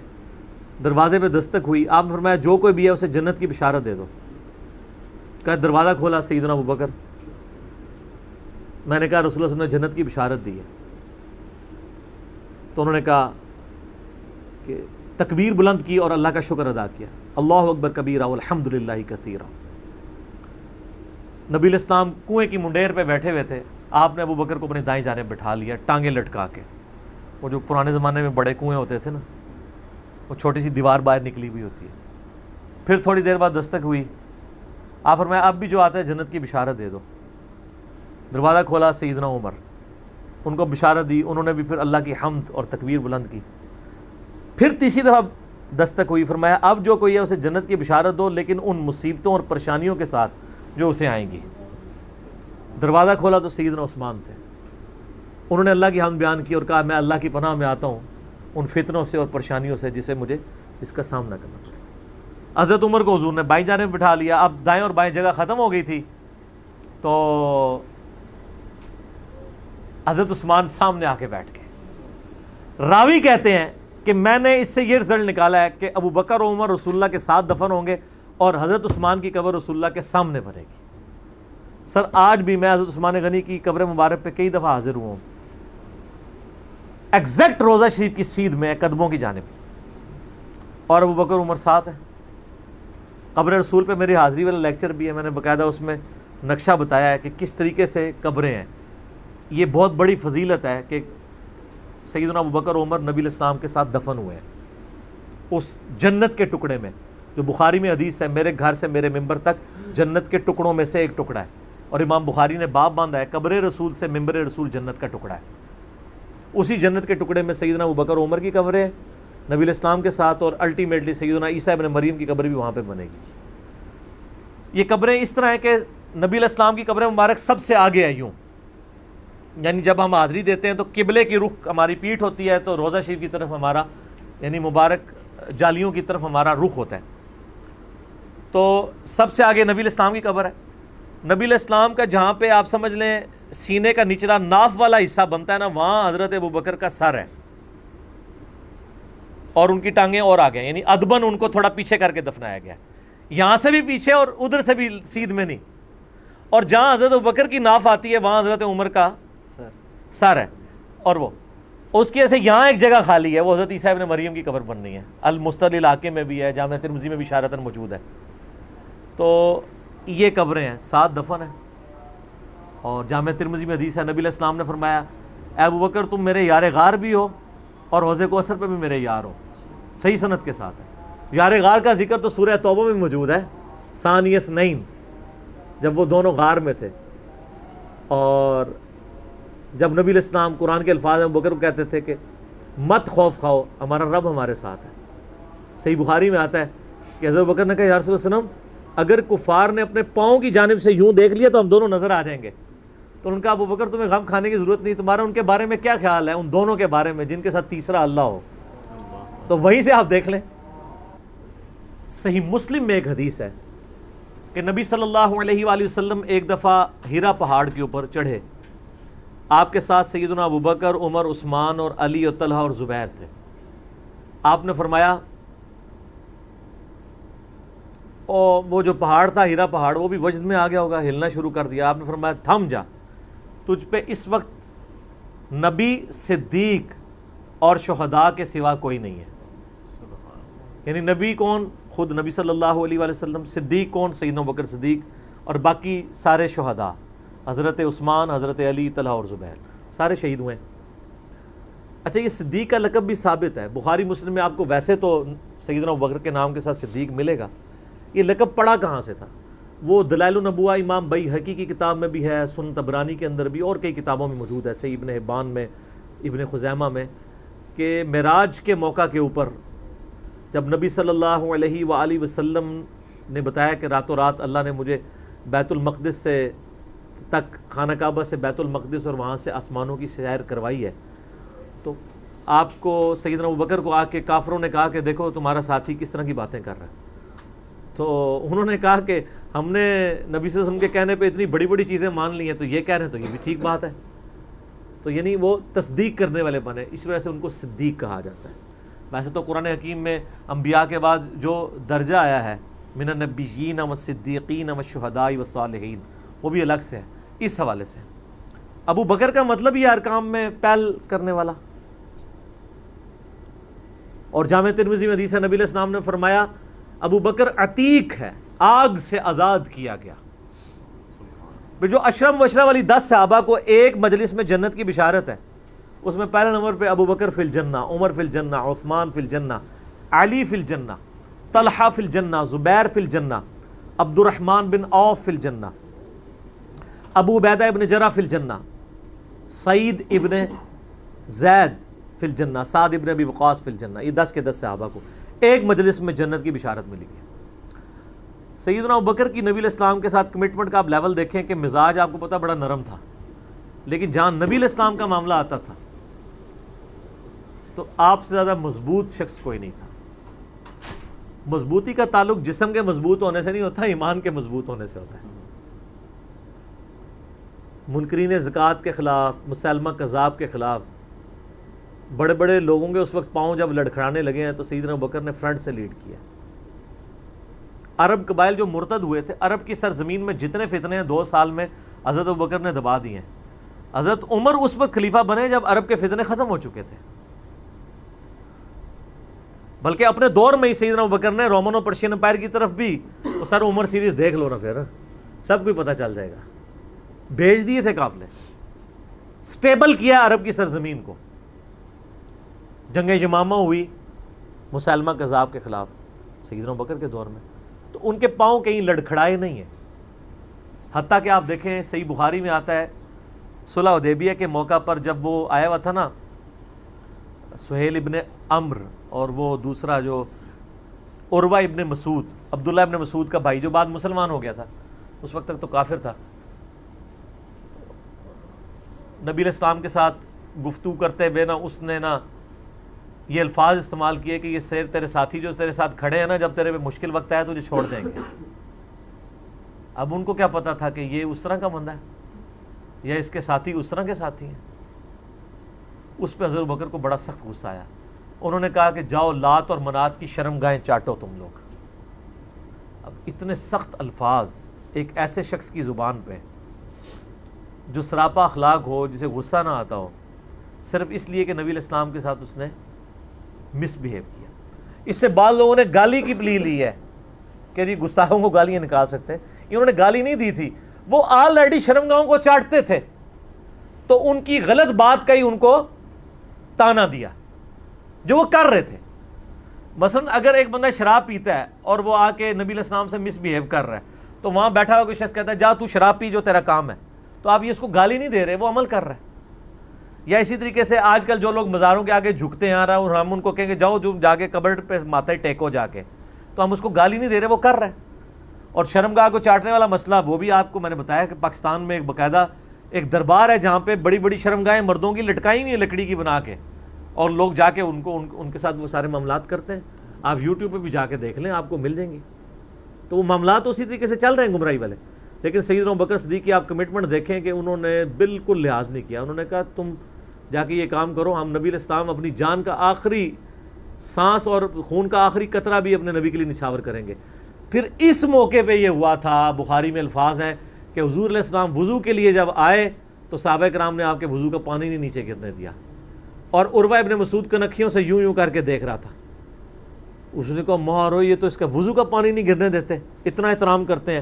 دروازے پہ دستک ہوئی، آپ نے فرمایا جو کوئی بھی ہے اسے جنت کی بشارت دے دو. کہا دروازہ کھولا سیدنا ابو بکر. میں نے کہا رسول اللہ صلی اللہ علیہ وسلم نے جنت کی بشارت دی ہے. تو انہوں نے کہا کہ تکبیر بلند کی اور اللہ کا شکر ادا کیا، اللہ اکبر کبیرہ والحمد للہ کثیرہ. نبی علیہ السلام کنویں کی منڈیر پہ بیٹھے ہوئے تھے، آپ نے ابو بکر کو اپنی دائیں جانب بٹھا لیا ٹانگیں لٹکا کے. وہ جو پرانے زمانے میں بڑے کنویں ہوتے تھے نا، وہ چھوٹی سی دیوار باہر نکلی ہوئی ہوتی ہے. پھر تھوڑی دیر بعد دستک ہوئی، آپ فرمایا اب بھی جو آتا ہے جنت کی بشارت دے دو. دروازہ کھولا سیدنا عمر، ان کو بشارت دی، انہوں نے بھی پھر اللہ کی حمد اور تکبیر بلند کی. پھر تیسری دفعہ دستک ہوئی، فرمایا اب جو کوئی ہے اسے جنت کی بشارت دو، لیکن ان مصیبتوں اور پریشانیوں کے ساتھ جو اسے آئیں گی. دروازہ کھولا تو سیدنا عثمان تھے، انہوں نے اللہ کی حمد بیان کی اور کہا میں اللہ کی پناہ میں آتا ہوں ان فتنوں سے اور پریشانیوں سے جس کا سامنا کرنا پڑے. حضرت عمر کو حضور نے بائیں جانب بٹھا لیا. اب دائیں اور بائیں جگہ ختم ہو گئی تھی، تو حضرت عثمان سامنے آ کے بیٹھ گئے. راوی کہتے ہیں کہ میں نے اس سے یہ رزلٹ نکالا ہے کہ ابو بکر و عمر رسول اللہ کے ساتھ دفن ہوں گے اور حضرت عثمان کی قبر رسول اللہ کے سامنے بنے گی. سر آج بھی میں حضرت عثمان غنی کی قبر مبارک پہ کئی دفعہ حاضر ہوا ہوں، ایگزیکٹ روضہ شریف کی سیدھ میں قدموں کی جانب، اور ابو بکر عمر ساتھ ہیں. قبر رسول پہ میری حاضری والا لیکچر بھی ہے، میں نے باقاعدہ اس میں نقشہ بتایا ہے کہ کس طریقے سے قبریں ہیں. یہ بہت بڑی فضیلت ہے کہ سیدنا ابو بکر عمر نبی علیہ السلام کے ساتھ دفن ہوئے ہیں اس جنت کے ٹکڑے میں، جو بخاری میں حدیث ہے میرے گھر سے میرے ممبر تک جنت کے ٹکڑوں میں سے ایک ٹکڑا ہے. اور امام بخاری نے باب باندھا ہے قبر رسول سے ممبر رسول جنت کا ٹکڑا ہے. اسی جنت کے ٹکڑے میں سیدنا ابو بکر عمر کی قبر ہے، نبی علیہ السلام کے ساتھ، اور الٹیمیٹلی سیدنا عیسیٰ ابن مریم کی قبر بھی وہاں پہ بنے گی۔ یہ قبریں اس طرح ہیں کہ نبی علیہ السلام کی قبر مبارک سب سے آگے ہے یوں، یعنی جب ہم حاضری دیتے ہیں تو قبلے کی رخ ہماری پیٹھ ہوتی ہے، تو روضہ شریف کی طرف ہمارا یعنی مبارک جالیوں کی طرف ہمارا رخ ہوتا ہے، تو سب سے آگے نبی علیہ السلام کی قبر ہے۔ نبی علیہ السلام کا جہاں پہ آپ سمجھ لیں سینے کا نچلا ناف والا حصہ بنتا ہے نا، وہاں حضرت ابوبکر کا سر ہے اور ان کی ٹانگیں اور آگے ہیں، یعنی ادبن ان کو تھوڑا پیچھے کر کے دفنایا گیا ہے، یہاں سے بھی پیچھے اور ادھر سے بھی سیدھ میں نہیں، اور جہاں حضرت ابوبکر کی ناف آتی ہے وہاں حضرت عمر کا سر ہے، اور وہ اس کی ایسے یہاں ایک جگہ خالی ہے، وہ حضرت عیسیٰ ابن مریم کی قبر بننی ہے، المستدل علاقے میں بھی ہے، جامعہ ترمذی میں بھی اشارتاً موجود ہے۔ تو یہ قبریں ہیں، 7 دفن ہیں، اور جامعہ ترمذی میں حدیث ہے نبی علیہ السلام نے فرمایا اے ابوبکر تم میرے یار غار بھی ہو اور حوض کوثر پہ بھی میرے یار ہو، صحیح سند کے ساتھ ہے۔ یار غار کا ذکر تو سورہ توبہ میں موجود ہے، ثانی اثنین، جب وہ دونوں غار میں تھے، اور جب نبی علیہ السلام قرآن کے الفاظ ابوبکر کو کہتے تھے کہ مت خوف کھاؤ، ہمارا رب ہمارے ساتھ ہے۔ صحیح بخاری میں آتا ہے کہ حضرت ابوبکر نے کہا یا رسول اللہ اگر کفار نے اپنے پاؤں کی جانب سے یوں دیکھ لیا تو ہم دونوں نظر آ جائیں گے۔ تو ان کا ابوبکر تمہیں غم کھانے کی ضرورت نہیں، تمہارا ان کے بارے میں کیا خیال ہے، ان دونوں کے بارے میں جن کے ساتھ تیسرا اللہ ہو، تو وہیں سے آپ دیکھ لیں۔ صحیح مسلم میں ایک حدیث ہے کہ نبی صلی اللہ علیہ وآلہ وسلم ایک دفعہ ہیرا پہاڑ کے اوپر چڑھے، آپ کے ساتھ سیدنا ابوبکر، عمر، عثمان اور علی اور طلحہ اور زبیر تھے۔ آپ نے فرمایا، اور وہ جو پہاڑ تھا ہیرا پہاڑ وہ بھی وجد میں آ گیا ہوگا، ہلنا شروع کر دیا۔ آپ نے فرمایا تھم جا، تجھ پہ اس وقت نبی، صدیق اور شہداء کے سوا کوئی نہیں ہے۔ یعنی نبی کون؟ خود نبی صلی اللہ علیہ وآلہ وسلم۔ صدیق کون؟ سیدنا ابوبکر صدیق، اور باقی سارے شہداء، حضرت عثمان، حضرت علی، طلحہ اور زبیر، سارے شہید ہوئے۔ اچھا، یہ صدیق کا لقب بھی ثابت ہے، بخاری مسلم میں آپ کو ویسے تو سیدنا ابوبکر کے نام کے ساتھ صدیق ملے گا، یہ لقب پڑا کہاں سے تھا؟ وہ دلائل النبوہ امام بیہقی کی کتاب میں بھی ہے، سنن طبرانی کے اندر بھی، اور کئی کتابوں میں موجود ہے، صحیح ابن حبان میں، ابن خزیمہ میں، کہ معراج کے موقع کے اوپر جب نبی صلی اللہ علیہ وآلہ وسلم نے بتایا کہ راتوں رات اللہ نے مجھے بیت المقدس سے تک، خانہ کعبہ سے بیت المقدس اور وہاں سے آسمانوں کی سیر کروائی ہے، تو آپ کو سیدنا ابوبکر کو آ کے کافروں نے کہا کہ دیکھو تمہارا ساتھی کس طرح کی باتیں کر رہا ہے۔ تو انہوں نے کہا کہ ہم نے نبی صلی اللہ علیہ وسلم کے کہنے پہ اتنی بڑی بڑی چیزیں مان لی ہیں، تو یہ کہہ رہے ہیں تو یہ بھی ٹھیک بات ہے۔ تو یعنی وہ تصدیق کرنے والے بنے، اس وجہ سے ان کو صدیق کہا جاتا ہے۔ ویسے تو قرآن حکیم میں انبیاء کے بعد جو درجہ آیا ہے من النبیین والصدیقین والشہداء والصالحین، وہ بھی الگ سے ہے اس حوالے سے۔ ابو بکر کا مطلب یہ ارکام میں پہل کرنے والا۔ اور جامع ترمذی میں حدیث ہے نبی علیہ السلام نے فرمایا ابو بکر عتیق ہے، آگ سے آزاد کیا گیا۔ جو اشرم وشرم والی 10 صحابہ کو ایک مجلس میں جنت کی بشارت ہے، اس میں پہلے نمبر پہ ابو بکر فی الجنہ، عمر فی الجنہ، عثمان فی الجنہ، علی فی الجنہ، طلحہ فی الجنہ، زبیر فی الجنہ، عبد الرحمن بن عوف فی الجنہ، ابو عبیدہ ابن جرح فی الجنہ، سعید ابن زید فی الجنہ، سعد ابن ابی وقاص فی الجنہ۔ یہ 10 کے 10 صحابہ کو ایک مجلس میں جنت کی بشارت ملی گئی۔ سیدنا ابوبکر کی نبی علیہ السلام کے ساتھ کمٹمنٹ کا آپ لیول دیکھیں کہ مزاج آپ کو پتہ بڑا نرم تھا، لیکن جہاں نبی علیہ السلام کا معاملہ آتا تھا تو آپ سے زیادہ مضبوط شخص کوئی نہیں تھا۔ مضبوطی کا تعلق جسم کے مضبوط ہونے سے نہیں ہوتا، ایمان کے مضبوط ہونے سے ہوتا ہے۔ منکرین زکوٰۃ کے خلاف، مسلمہ کذاب کے خلاف بڑے بڑے لوگوں کے اس وقت پاؤں جب لڑکھڑانے لگے ہیں تو سیدنا ابوبکر نے فرنٹ سے لیڈ کیا۔ عرب قبائل جو مرتد ہوئے تھے، عرب کی سرزمین میں جتنے فتنے ہیں 2 سال میں حضرت ابوبکر نے دبا دیے ہیں۔ حضرت عمر اس وقت خلیفہ بنے جب عرب کے فتنے ختم ہو چکے تھے، بلکہ اپنے دور میں ہی سیدنا ابوبکر نے رومن اور پرشین امپائر کی طرف بھی سر عمر سیریز دیکھ لو نا، پھر سب کوئی پتہ چل جائے گا، بھیج دیے تھے قافلے، سٹیبل کیا عرب کی سرزمین کو۔ جنگ یمامہ ہوئی مسلمہ کذاب کے خلاف سیدنا ابوبکر کے دور میں، تو ان کے پاؤں کہیں لڑکھڑائے نہیں ہیں۔ حتیٰ کہ آپ دیکھیں صحیح بخاری میں آتا ہے صلح حدیبیہ کے موقع پر جب وہ آیا ہوا تھا نا سہیل ابن عمر اور وہ دوسرا جو عروہ ابن مسعود، عبداللہ ابن مسعود کا بھائی جو بعد مسلمان ہو گیا تھا، اس وقت تک تو کافر تھا، نبی علیہ السلام کے ساتھ گفتگو کرتے ہوئے نا اس نے نا یہ الفاظ استعمال کیے کہ یہ تیرے ساتھی جو تیرے ساتھ کھڑے ہیں نا، جب تیرے پہ مشکل وقت آیا تو تجھے چھوڑ دیں گے۔ اب ان کو کیا پتا تھا کہ یہ اس طرح کا بندہ ہے یا اس کے ساتھی اس طرح کے ساتھی ہیں۔ اس پہ حضرت بکر کو بڑا سخت غصہ آیا، انہوں نے کہا کہ جاؤ لات اور منات کی شرمگاہیں چاٹو تم لوگ۔ اب اتنے سخت الفاظ ایک ایسے شخص کی زبان پہ جو سراپا اخلاق ہو، جسے غصہ نہ آتا ہو، صرف اس لیے کہ نبی علیہ السلام کے ساتھ اس نے مس بہیو کیا۔ اس سے بعض لوگوں نے گالی کی پلی لی ہے کہ جی گستاخوں کو گالیاں نکال سکتے ہیں، انہوں نے گالی نہیں دی تھی، وہ آلریڈی شرمگاہوں کو چاٹتے تھے، تو ان کی غلط بات کا ہی ان کو تانا دیا جو وہ کر رہے تھے۔ مثلا اگر ایک بندہ شراب پیتا ہے اور وہ آ کے نبی علیہ السلام سے مس بہیو کر رہا ہے، تو وہاں بیٹھا ہوا کوئی شخص کہتا ہے جا تو شراب پی، جو تیرا کام ہے، تو آپ یہ اس کو گالی نہیں دے رہے، وہ عمل کر رہا ہے۔ یا اسی طریقے سے آج کل جو لوگ مزاروں کے آگے جھکتے ہیں اور ہم ان کو کہیں گے جاؤ جو جا کے قبر پہ ماتھا ٹیکو جا کے، تو ہم اس کو گالی نہیں دے رہے، وہ کر رہے ہیں۔ اور شرمگاہ کو چاٹنے والا مسئلہ وہ بھی آپ کو میں نے بتایا کہ پاکستان میں ایک باقاعدہ ایک دربار ہے جہاں پہ بڑی بڑی شرمگاہیں مردوں کی لٹکائی ہوئی ہیں لکڑی کی بنا کے، اور لوگ جا کے ان کے ساتھ وہ سارے معاملات کرتے ہیں۔ آپ یوٹیوب پہ بھی جا کے دیکھ لیں، آپ کو مل جائیں گی۔ تو وہ معاملات اسی طریقے سے چل رہے ہیں گمراہی والے۔ لیکن سیدنا ابوبکر صدیق کی آپ کمٹمنٹ دیکھیں کہ انہوں نے بالکل لحاظ نہیں کیا، انہوں نے کہا تم جا کے یہ کام کرو، ہم نبی علیہ السلام اپنی جان کا آخری سانس اور خون کا آخری قطرہ بھی اپنے نبی کے لیے نچھاور کریں گے۔ پھر اس موقع پہ یہ ہوا تھا، بخاری میں الفاظ ہیں کہ حضور علیہ السلام وضو کے لیے جب آئے تو صحابہ کرام نے آپ کے وضو کا پانی نہیں نیچے گرنے دیا، اور عروہ ابن مسعود کنکھیوں سے یوں کر کے دیکھ رہا تھا۔ اس نے کہا مارو یہ تو اس کا وضو کا پانی نہیں گرنے دیتے، اتنا احترام کرتے ہیں۔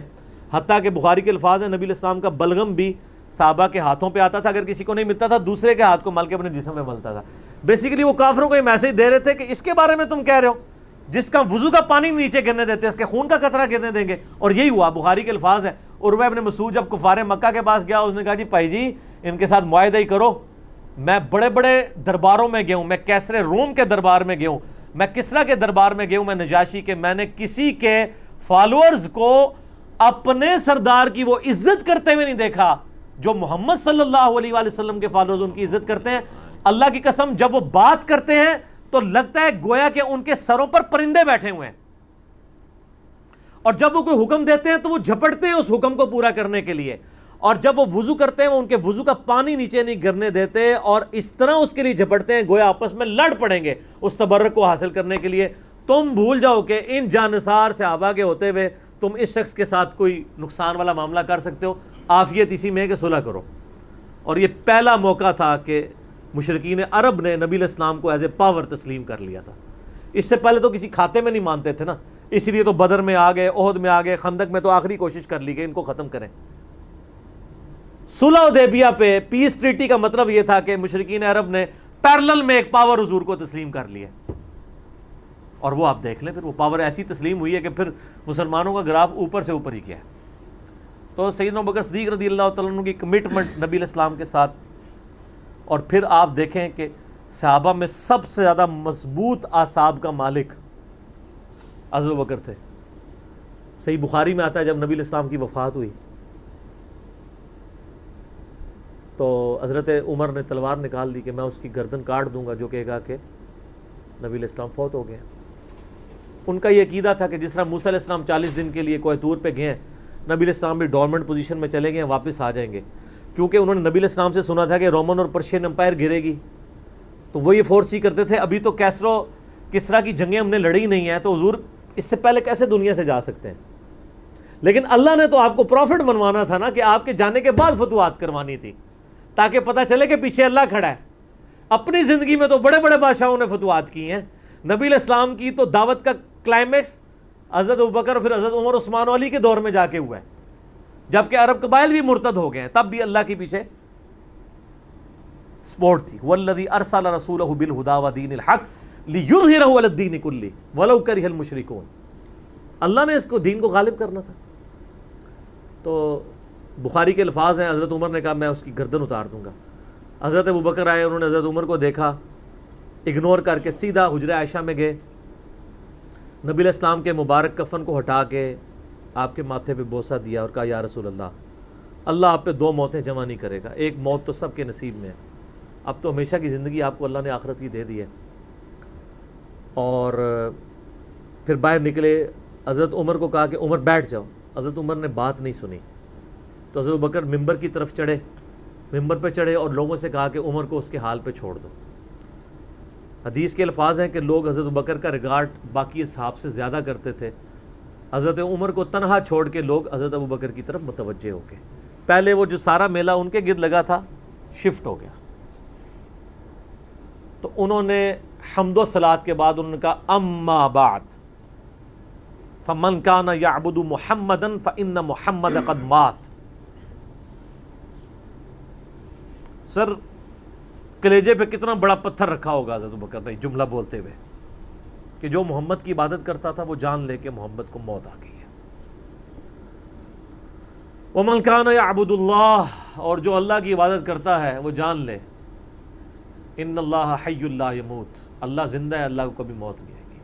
حتیٰ کہ بخاری کے الفاظ ہیں نبی علیہ السلام کا بلغم بھی صحابہ کے ہاتھوں پہ آتا تھا، اگر کسی کو نہیں ملتا تھا دوسرے کے ہاتھ کو مل کے اپنے جسم میں ملتا تھا۔ بیسیکلی وہ کافروں کو یہ میسج دے رہے تھے کہ اس کے بارے میں تم کہہ رہے ہو جس کا وضو کا پانی نیچے گرنے دیتے، اس کے خون کا قطرہ گرنے دیں گے؟ اور یہی ہوا، بخاری کے الفاظ ہیں۔ عروہ ابن مسعود جب کفار مکہ کے پاس گیا، اس نے کہا جی بھائی جی ان کے ساتھ معاہدہ ہی کرو، میں بڑے بڑے درباروں میں گیا ہوں، میں کیسر روم کے دربار میں گیا ہوں، میں کسریٰ کے دربار میں گیا ہوں، میں نجاشی کے، میں نے کسی کے فالوورز کو اپنے سردار کی وہ عزت کرتے ہوئے نہیں دیکھا جو محمد صلی اللہ علیہ وآلہ وسلم کے فالوورز ان کی عزت کرتے ہیں۔ اللہ کی قسم جب وہ بات کرتے ہیں تو لگتا ہے گویا کہ ان کے سروں پر پرندے بیٹھے ہوئے ہیں، اور جب وہ کوئی حکم دیتے ہیں تو وہ جھپٹتے ہیں اس حکم کو پورا کرنے کے لیے، اور جب وہ وضو کرتے ہیں وہ ان کے وضو کا پانی نیچے نہیں گرنے دیتے، اور اس طرح اس کے لیے جھپٹتے ہیں گویا آپس میں لڑ پڑیں گے اس تبرک کو حاصل کرنے کے لیے۔ تم بھول جاؤ کہ ان جانثار صحابہ کے ہوتے ہوئے تم اس شخص کے ساتھ کوئی نقصان والا معاملہ کر سکتے ہو؟ عافیت اسی میں ہے کہ صلح کرو۔ اور یہ پہلا موقع تھا کہ مشرکین عرب نے نبی علیہ السلام کو ایز اے پاور تسلیم کر لیا تھا۔ اس سے پہلے تو کسی کھاتے میں نہیں مانتے تھے نا، اس لیے تو بدر میں آ گئے، احد میں آ گئے، خندق میں تو آخری کوشش کر لی کہ ان کو ختم کریں۔ صلح حدیبیہ پہ پیس ٹریٹی کا مطلب یہ تھا کہ مشرکین عرب نے پیرلل میں ایک پاور حضور کو تسلیم کر لیا، اور وہ آپ دیکھ لیں پھر وہ پاور ایسی تسلیم ہوئی ہے کہ پھر مسلمانوں کا گراف اوپر سے اوپر ہی کیا ہے۔ تو سیدنا ابوبکر صدیق رضی اللہ تعالیٰ عنہ کی کمٹمنٹ نبی علیہ السلام کے ساتھ، اور پھر آپ دیکھیں کہ صحابہ میں سب سے زیادہ مضبوط اعصاب کا مالک حضرت ابوبکر تھے۔ صحیح بخاری میں آتا ہے جب نبی علیہ السلام کی وفات ہوئی تو حضرت عمر نے تلوار نکال دی کہ میں اس کی گردن کاٹ دوں گا جو کہے گا کہ نبی علیہ السلام فوت ہو گئے ہیں۔ ان کا یہ عقیدہ تھا کہ جس طرح موسیٰ علیہ السلام 40 دن کے لیے کوہ طور پہ گئے ہیں، نبی علیہ السلام بھی ڈورمنٹ پوزیشن میں چلے گئے، واپس آ جائیں گے، کیونکہ انہوں نے نبی علیہ السلام سے سنا تھا کہ رومن اور پرشین امپائر گرے گی، تو وہ یہ فورس ہی کرتے تھے ابھی تو کسریٰ کی جنگیں ہم نے لڑی نہیں ہیں، تو حضور اس سے پہلے کیسے دنیا سے جا سکتے ہیں؟ لیکن اللہ نے تو آپ کو پروفٹ بنوانا تھا نا، کہ آپ کے جانے کے بعد فتوحات کروانی تھی تاکہ پتہ چلے کہ پیچھے اللہ کھڑا ہے۔ اپنی زندگی میں تو بڑے بڑے بادشاہوں نے فتوحات کی ہیں، نبی علیہ السلام کی تو دعوت کا کلائمیکس حضرت ابوبکر اور پھر حضرت عمر عثمان و علی کے دور میں جا کے ہوا ہے، جبکہ عرب قبائل بھی مرتد ہو گئے ہیں، تب بھی اللہ کے پیچھے سپورٹ تھی۔ والذی ارسل رسولہ بالہدی ودین الحق لیظہرہ علی الدین کلہ ولو کرہ المشرکون، اللہ نے اس کو دین کو غالب کرنا تھا۔ تو بخاری کے الفاظ ہیں، حضرت عمر نے کہا میں اس کی گردن اتار دوں گا۔ حضرت ابوبکر آئے، انہوں نے حضرت عمر کو دیکھا اگنور کر کے سیدھا حجرہ عائشہ میں گئے، نبی علیہ السلام کے مبارک کفن کو ہٹا کے آپ کے ماتھے پہ بوسہ دیا اور کہا یا رسول اللہ آپ پہ 2 موتیں جمع نہیں کرے گا، ایک موت تو سب کے نصیب میں ہے، اب تو ہمیشہ کی زندگی آپ کو اللہ نے آخرت کی دے دی ہے۔ اور پھر باہر نکلے، حضرت عمر کو کہا کہ عمر بیٹھ جاؤ، حضرت عمر نے بات نہیں سنی، تو حضرت ابوبکر ممبر کی طرف چڑھے، ممبر پہ چڑھے اور لوگوں سے کہا کہ عمر کو اس کے حال پہ چھوڑ دو۔ حدیث کے الفاظ ہیں کہ لوگ حضرت ابوبکر کا ریگارڈ باقی اصحاب سے زیادہ کرتے تھے، حضرت عمر کو تنہا چھوڑ کے لوگ حضرت ابوبکر کی طرف متوجہ ہو گئے۔ پہلے وہ جو سارا میلہ ان کے گرد لگا تھا شفٹ ہو گیا، تو انہوں نے حمد و صلات کے بعد انہوں نے کہا اما بعد فمن کان یعبد محمدا فإن محمد قد مات۔ سر کلیجے پہ کتنا بڑا پتھر رکھا ہوگا حضرت ابوبکر نے جملہ بولتے ہوئے کہ جو محمد کی عبادت کرتا تھا وہ جان لے کہ محمد کو موت آ گئی ہے۔ ومن کان یعبد اللہ، اور جو اللہ کی عبادت کرتا ہے وہ جان لے ان اللہ حی لا یموت، اللہ زندہ ہے، اللہ کو کبھی موت نہیں آئے گی۔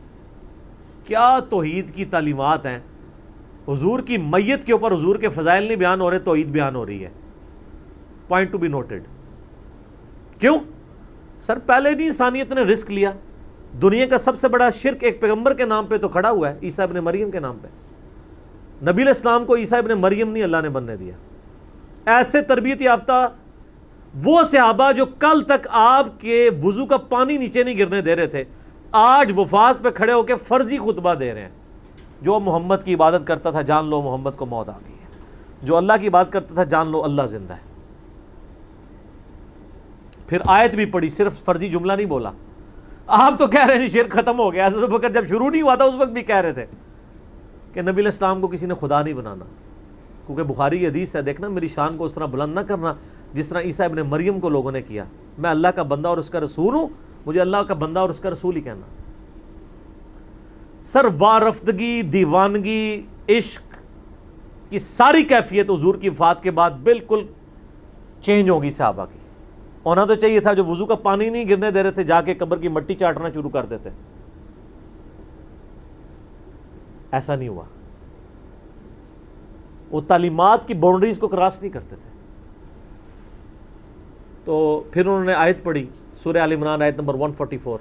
کیا توحید کی تعلیمات ہیں، حضور کی میت کے اوپر حضور کے فضائل نہیں بیان ہو رہے، توحید بیان ہو رہی ہے۔ Point to be noted. کیوں؟ سر پہلے نہیں انسانیت نے رسک لیا، دنیا کا سب سے بڑا شرک ایک پیغمبر کے نام پہ تو کھڑا ہوا ہے، عیسیٰ ابن مریم کے نام پہ۔ نبی علیہ السلام کو عیسیٰ ابن مریم نہیں اللہ نے بننے دیا۔ ایسے تربیت یافتہ وہ صحابہ جو کل تک آپ کے وضو کا پانی نیچے نہیں گرنے دے رہے تھے، آج وفات پہ کھڑے ہو کے فرضی خطبہ دے رہے ہیں، جو محمد کی عبادت کرتا تھا جان لو محمد کو موت آ گئی ہے، جو اللہ کی عبادت کرتا تھا جان لو اللہ زندہ ہے۔ پھر آیت بھی پڑھی، صرف فرضی جملہ نہیں بولا۔ آپ تو کہہ رہے ہیں شرک ختم ہو گیا، حضرت ابوبکر جب شروع نہیں ہوا تھا اس وقت بھی کہہ رہے تھے کہ نبی علیہ السلام کو کسی نے خدا نہیں بنانا، کیونکہ بخاری کی حدیث ہے، دیکھنا میری شان کو اس طرح بلند نہ کرنا جس طرح عیسیٰ ابن مریم کو لوگوں نے کیا، میں اللہ کا بندہ اور اس کا رسول ہوں، مجھے اللہ کا بندہ اور اس کا رسول ہی کہنا۔ سر وارفتگی، دیوانگی، عشق کی ساری کیفیت حضور کی وفات کے بعد بالکل چینج ہوگی صحابہ کی۔ ہونا تو چاہیے تھا جو وضو کا پانی نہیں گرنے دے رہے تھے جا کے قبر کی مٹی چاٹنا شروع کر دیتے، ایسا نہیں ہوا۔ وہ تعلیمات کی باؤنڈریز کو کراس نہیں کرتے تھے۔ تو پھر انہوں نے آیت پڑھی سورہ آل عمران آیت نمبر 144،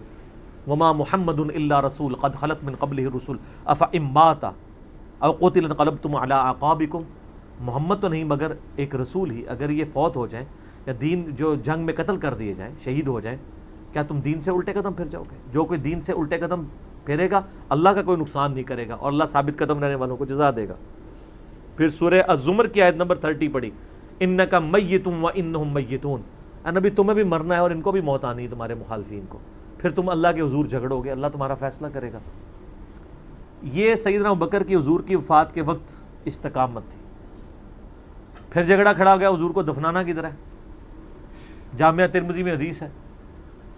وما محمد الا رسول قد خلت من قبلہ الرسل افإن مات او قتل انقلبتم علی اعقابکم، محمد تو نہیں مگر ایک رسول ہی، اگر یہ فوت ہو جائیں یا دین جو جنگ میں قتل کر دیے جائیں، شہید ہو جائیں، کیا تم دین سے الٹے قدم پھر جاؤ گے؟ جو کوئی دین سے الٹے قدم پھیرے گا اللہ کا کوئی نقصان نہیں کرے گا اور اللہ ثابت قدم رہنے والوں کو جزا دے گا۔ پھر سورہ الزمر کی آیت نمبر 30 پڑھی، انک میت وانہم میتون، اے نبی تمہیں بھی مرنا ہے اور ان کو بھی موت آنی ہے تمہارے مخالفین کو، پھر تم اللہ کے حضور جھگڑو گے، اللہ تمہارا فیصلہ کرے گا۔ یہ سیدنا ابوبکر کی حضور کی وفات کے وقت استقامت تھی۔ پھر جھگڑا کھڑا ہو گیا حضور کو دفنانا کدھر ہے؟ جامعہ ترمذی میں حدیث ہے،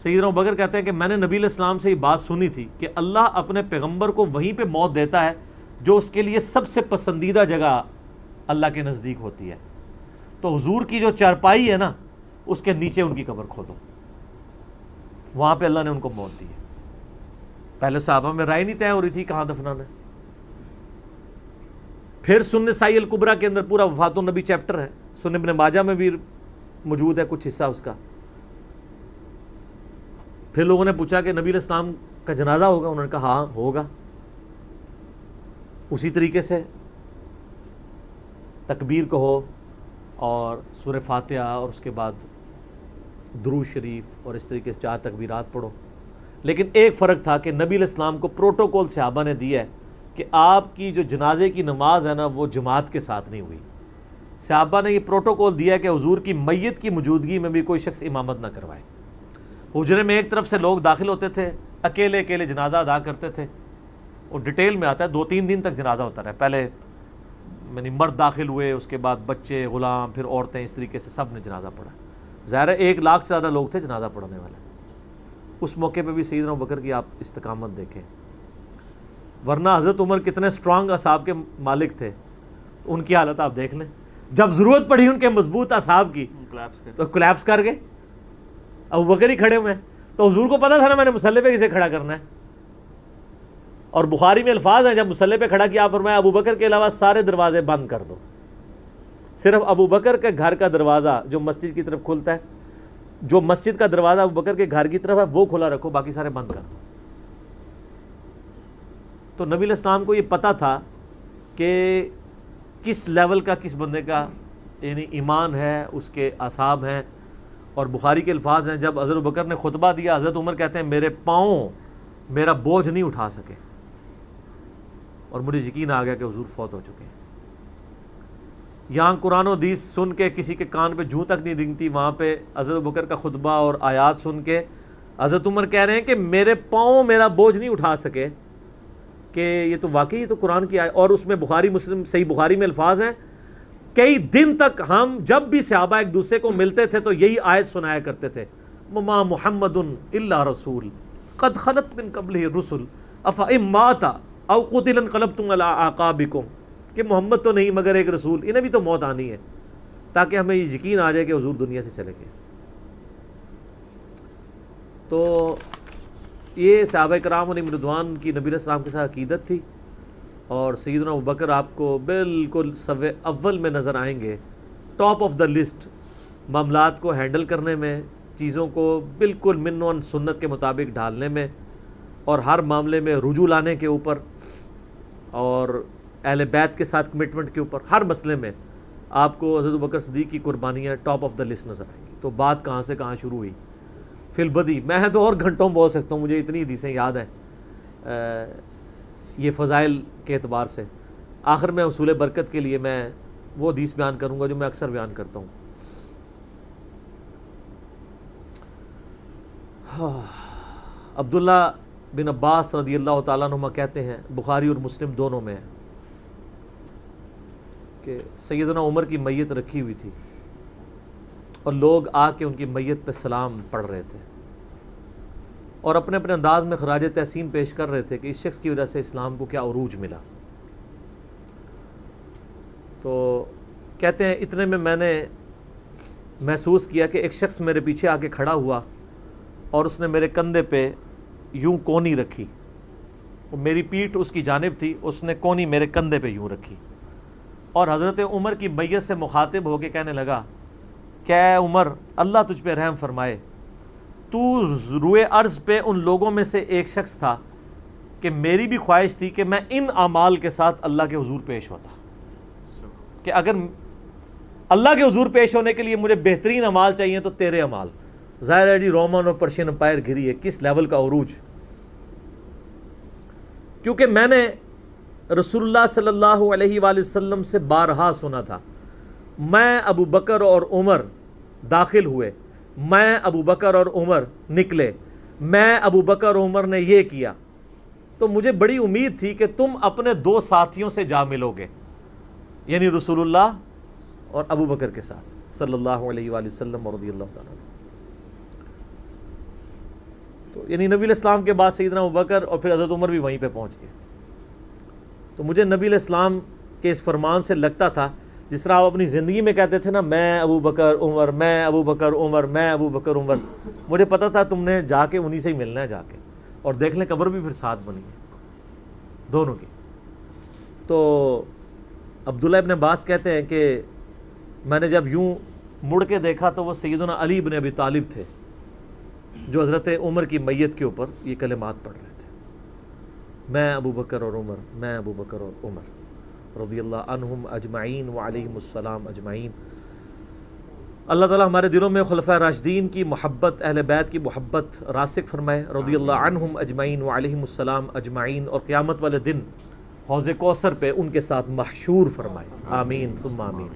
سیدنا ابوبکر کہتے ہیں کہ میں نے نبی علیہ السلام سے یہ بات سنی تھی کہ اللہ اپنے پیغمبر کو وہیں پہ موت دیتا ہے جو اس کے لیے سب سے پسندیدہ جگہ اللہ کے نزدیک ہوتی ہے، تو حضور کی جو چارپائی ہے نا اس کے نیچے ان کی قبر کھودو، وہاں پہ اللہ نے ان کو موت دی ہے۔ پہلے صحابہ میں رائے نہیں طے ہو رہی تھی کہاں دفنانا ہے۔ پھر سنن نسائی الکبریٰ کے اندر پورا وفات النبی چیپٹر ہے، سنن ابن ماجہ میں بھی موجود ہے کچھ حصہ اس کا۔ پھر لوگوں نے پوچھا کہ نبی علیہ السلام کا جنازہ ہوگا؟ انہوں نے کہا ہاں ہوگا۔ اسی طریقے سے تکبیر کہو اور سورہ فاتحہ اور اس کے بعد درود شریف اور اس طریقے سے 4 تکبیرات پڑھو، لیکن ایک فرق تھا کہ نبی علیہ السلام کو پروٹوکول صحابہ نے دیا ہے کہ آپ کی جو جنازے کی نماز ہے نا وہ جماعت کے ساتھ نہیں ہوئی۔ صحابہ نے یہ پروٹوکول دیا کہ حضور کی میت کی موجودگی میں بھی کوئی شخص امامت نہ کروائے۔ حجرے میں ایک طرف سے لوگ داخل ہوتے تھے، اکیلے اکیلے جنازہ ادا کرتے تھے، اور ڈیٹیل میں آتا ہے 2-3 دن تک جنازہ ہوتا رہا۔ پہلے یعنی مرد داخل ہوئے، اس کے بعد بچے، غلام، پھر عورتیں، اس طریقے سے سب نے جنازہ پڑھا۔ ظاہر ہے 1 لاکھ سے زیادہ لوگ تھے جنازہ پڑھنے والے۔ اس موقع پہ بھی سیدنا ابوبکر کی آپ استقامت دیکھیں، ورنہ حضرت عمر کتنے اسٹرانگ اصحاب کے مالک تھے، ان کی حالت آپ دیکھ لیں، جب ضرورت پڑی ان کے مضبوط اصحاب کی تو کولیپس کر گئے، ابوبکر ہی کھڑے ہوئے ہیں۔ تو حضور کو پتا تھا نا میں نے مصلی پہ کسے کھڑا کرنا ہے. اور بخاری میں الفاظ ہیں جب مصلی پہ کھڑا کیا آپ فرمایا ابو بکر کے علاوہ سارے دروازے بند کر دو, صرف ابو بکر کے گھر کا دروازہ جو مسجد کی طرف کھلتا ہے, جو مسجد کا دروازہ ابو بکر کے گھر کی طرف ہے وہ کھلا رکھو, باقی سارے بند کر دو. تو نبی علیہ السلام کو یہ پتا تھا کہ کس لیول کا کس بندے کا یعنی ایمان ہے, اس کے اعصاب ہیں. اور بخاری کے الفاظ ہیں جب حضرت بکر نے خطبہ دیا, حضرت عمر کہتے ہیں میرے پاؤں میرا بوجھ نہیں اٹھا سکے, اور مجھے یقین آ گیا کہ حضور فوت ہو چکے ہیں. یہاں قرآن و حدیث سن کے کسی کے کان پہ جوں تک نہیں رنگتی, وہاں پہ حضرت بکر کا خطبہ اور آیات سن کے حضرت عمر کہہ رہے ہیں کہ میرے پاؤں میرا بوجھ نہیں اٹھا سکے, کہ یہ تو واقعی یہ تو قرآن کی آیت. اور اس میں بخاری مسلم صحیح بخاری میں الفاظ ہیں کئی دن تک ہم جب بھی صحابہ ایک دوسرے کو ملتے تھے تو یہی آیت سنایا کرتے تھے, وما محمد الا رسول قد خلت من قبلہ الرسل افئن مات او قتل انقلبتم علی اعقابکم, کہ محمد تو نہیں مگر ایک رسول, انہیں بھی تو موت آنی ہے, تاکہ ہمیں یہ یقین آ جائے کہ حضور دنیا سے چلے گئے. تو یہ صحابہ کرام علیہم رضوان کی نبی علیہ السلام کے ساتھ عقیدت تھی. اور سیدنا ابوبکر آپ کو بالکل صف اول میں نظر آئیں گے, ٹاپ آف دا لسٹ, معاملات کو ہینڈل کرنے میں, چیزوں کو بالکل من و سنت کے مطابق ڈھالنے میں, اور ہر معاملے میں رجوع لانے کے اوپر, اور اہل بیت کے ساتھ کمٹمنٹ کے اوپر, ہر مسئلے میں آپ کو حضرت ابوبکر صدیق کی قربانیاں ٹاپ آف دا لسٹ نظر آئیں گی. تو بات کہاں سے کہاں شروع ہوئی, فی البدی میں تو اور گھنٹوں بول سکتا ہوں, مجھے اتنی حدیثیں یاد ہیں یہ فضائل کے اعتبار سے. آخر میں حصول برکت کے لیے میں وہ حدیث بیان کروں گا جو میں اکثر بیان کرتا ہوں. عبداللہ بن عباس رضی اللہ تعالیٰ عنہما کہتے ہیں, بخاری اور مسلم دونوں میں ہے, کہ سیدنا عمر کی میت رکھی ہوئی تھی اور لوگ آ کے ان کی میت پہ سلام پڑھ رہے تھے, اور اپنے اپنے انداز میں خراج تحسین پیش کر رہے تھے کہ اس شخص کی وجہ سے اسلام کو کیا عروج ملا. تو کہتے ہیں اتنے میں نے محسوس کیا کہ ایک شخص میرے پیچھے آ کے کھڑا ہوا اور اس نے میرے کندھے پہ یوں کونی رکھی, میری پیٹھ اس کی جانب تھی, اس نے کونی میرے کندھے پہ یوں رکھی, اور حضرت عمر کی بیعت سے مخاطب ہو کے کہنے لگا کہ اے عمر اللہ تجھ پہ رحم فرمائے, تو روئے ارض پہ ان لوگوں میں سے ایک شخص تھا کہ میری بھی خواہش تھی کہ میں ان اعمال کے ساتھ اللہ کے حضور پیش ہوتا, کہ اگر اللہ کے حضور پیش ہونے کے لیے مجھے بہترین اعمال چاہیے تو تیرے اعمال. ظاہر ہے جی رومن اور پرشین امپائر گھری ہے, کس لیول کا عروج, کیونکہ میں نے رسول اللہ صلی اللہ علیہ وآلہ وسلم سے بارہا سنا تھا, میں ابو بکر اور عمر داخل ہوئے, میں ابو بکر اور عمر نکلے, میں ابو بکر اور عمر نے یہ کیا. تو مجھے بڑی امید تھی کہ تم اپنے دو ساتھیوں سے جا ملو گے, یعنی رسول اللہ اور ابو بکر کے ساتھ صلی اللہ علیہ وآلہ وسلم رضی اللہ تعالیٰ. تو یعنی نبی علیہ السلام کے بعد سیدنا ابو بکر اور پھر حضرت عمر بھی وہیں پہ پہنچ گئے. تو مجھے نبی علیہ السلام کے اس فرمان سے لگتا تھا جس طرح آپ اپنی زندگی میں کہتے تھے نا, میں ابو بکر عمر, میں ابو بکر عمر, میں ابو بکر عمر, مجھے پتا تھا تم نے جا کے انہی سے ہی ملنا ہے جا کے, اور دیکھ لیں قبر بھی پھر ساتھ بنی ہے دونوں کی. تو عبداللہ ابن عباس کہتے ہیں کہ میں نے جب یوں مڑ کے دیکھا تو وہ سیدنا علی بن ابی طالب تھے جو حضرت عمر کی میت کے اوپر یہ کلمات پڑھ رہے تھے, میں ابو بکر اور عمر, میں ابو بکر اور عمر رضی اللہ عنہم اجمعین وعلیہم السلام اجمعین. اللہ تعالیٰ ہمارے دلوں میں خلفائے راشدین کی محبت, اہل بیت کی محبت راسخ فرمائے رضی اللہ عنہم اجمعین وعلیہم السلام اجمعین, اور قیامت والے دن حوض کوثر پہ ان کے ساتھ محشور فرمائے, آمین ثم آمین.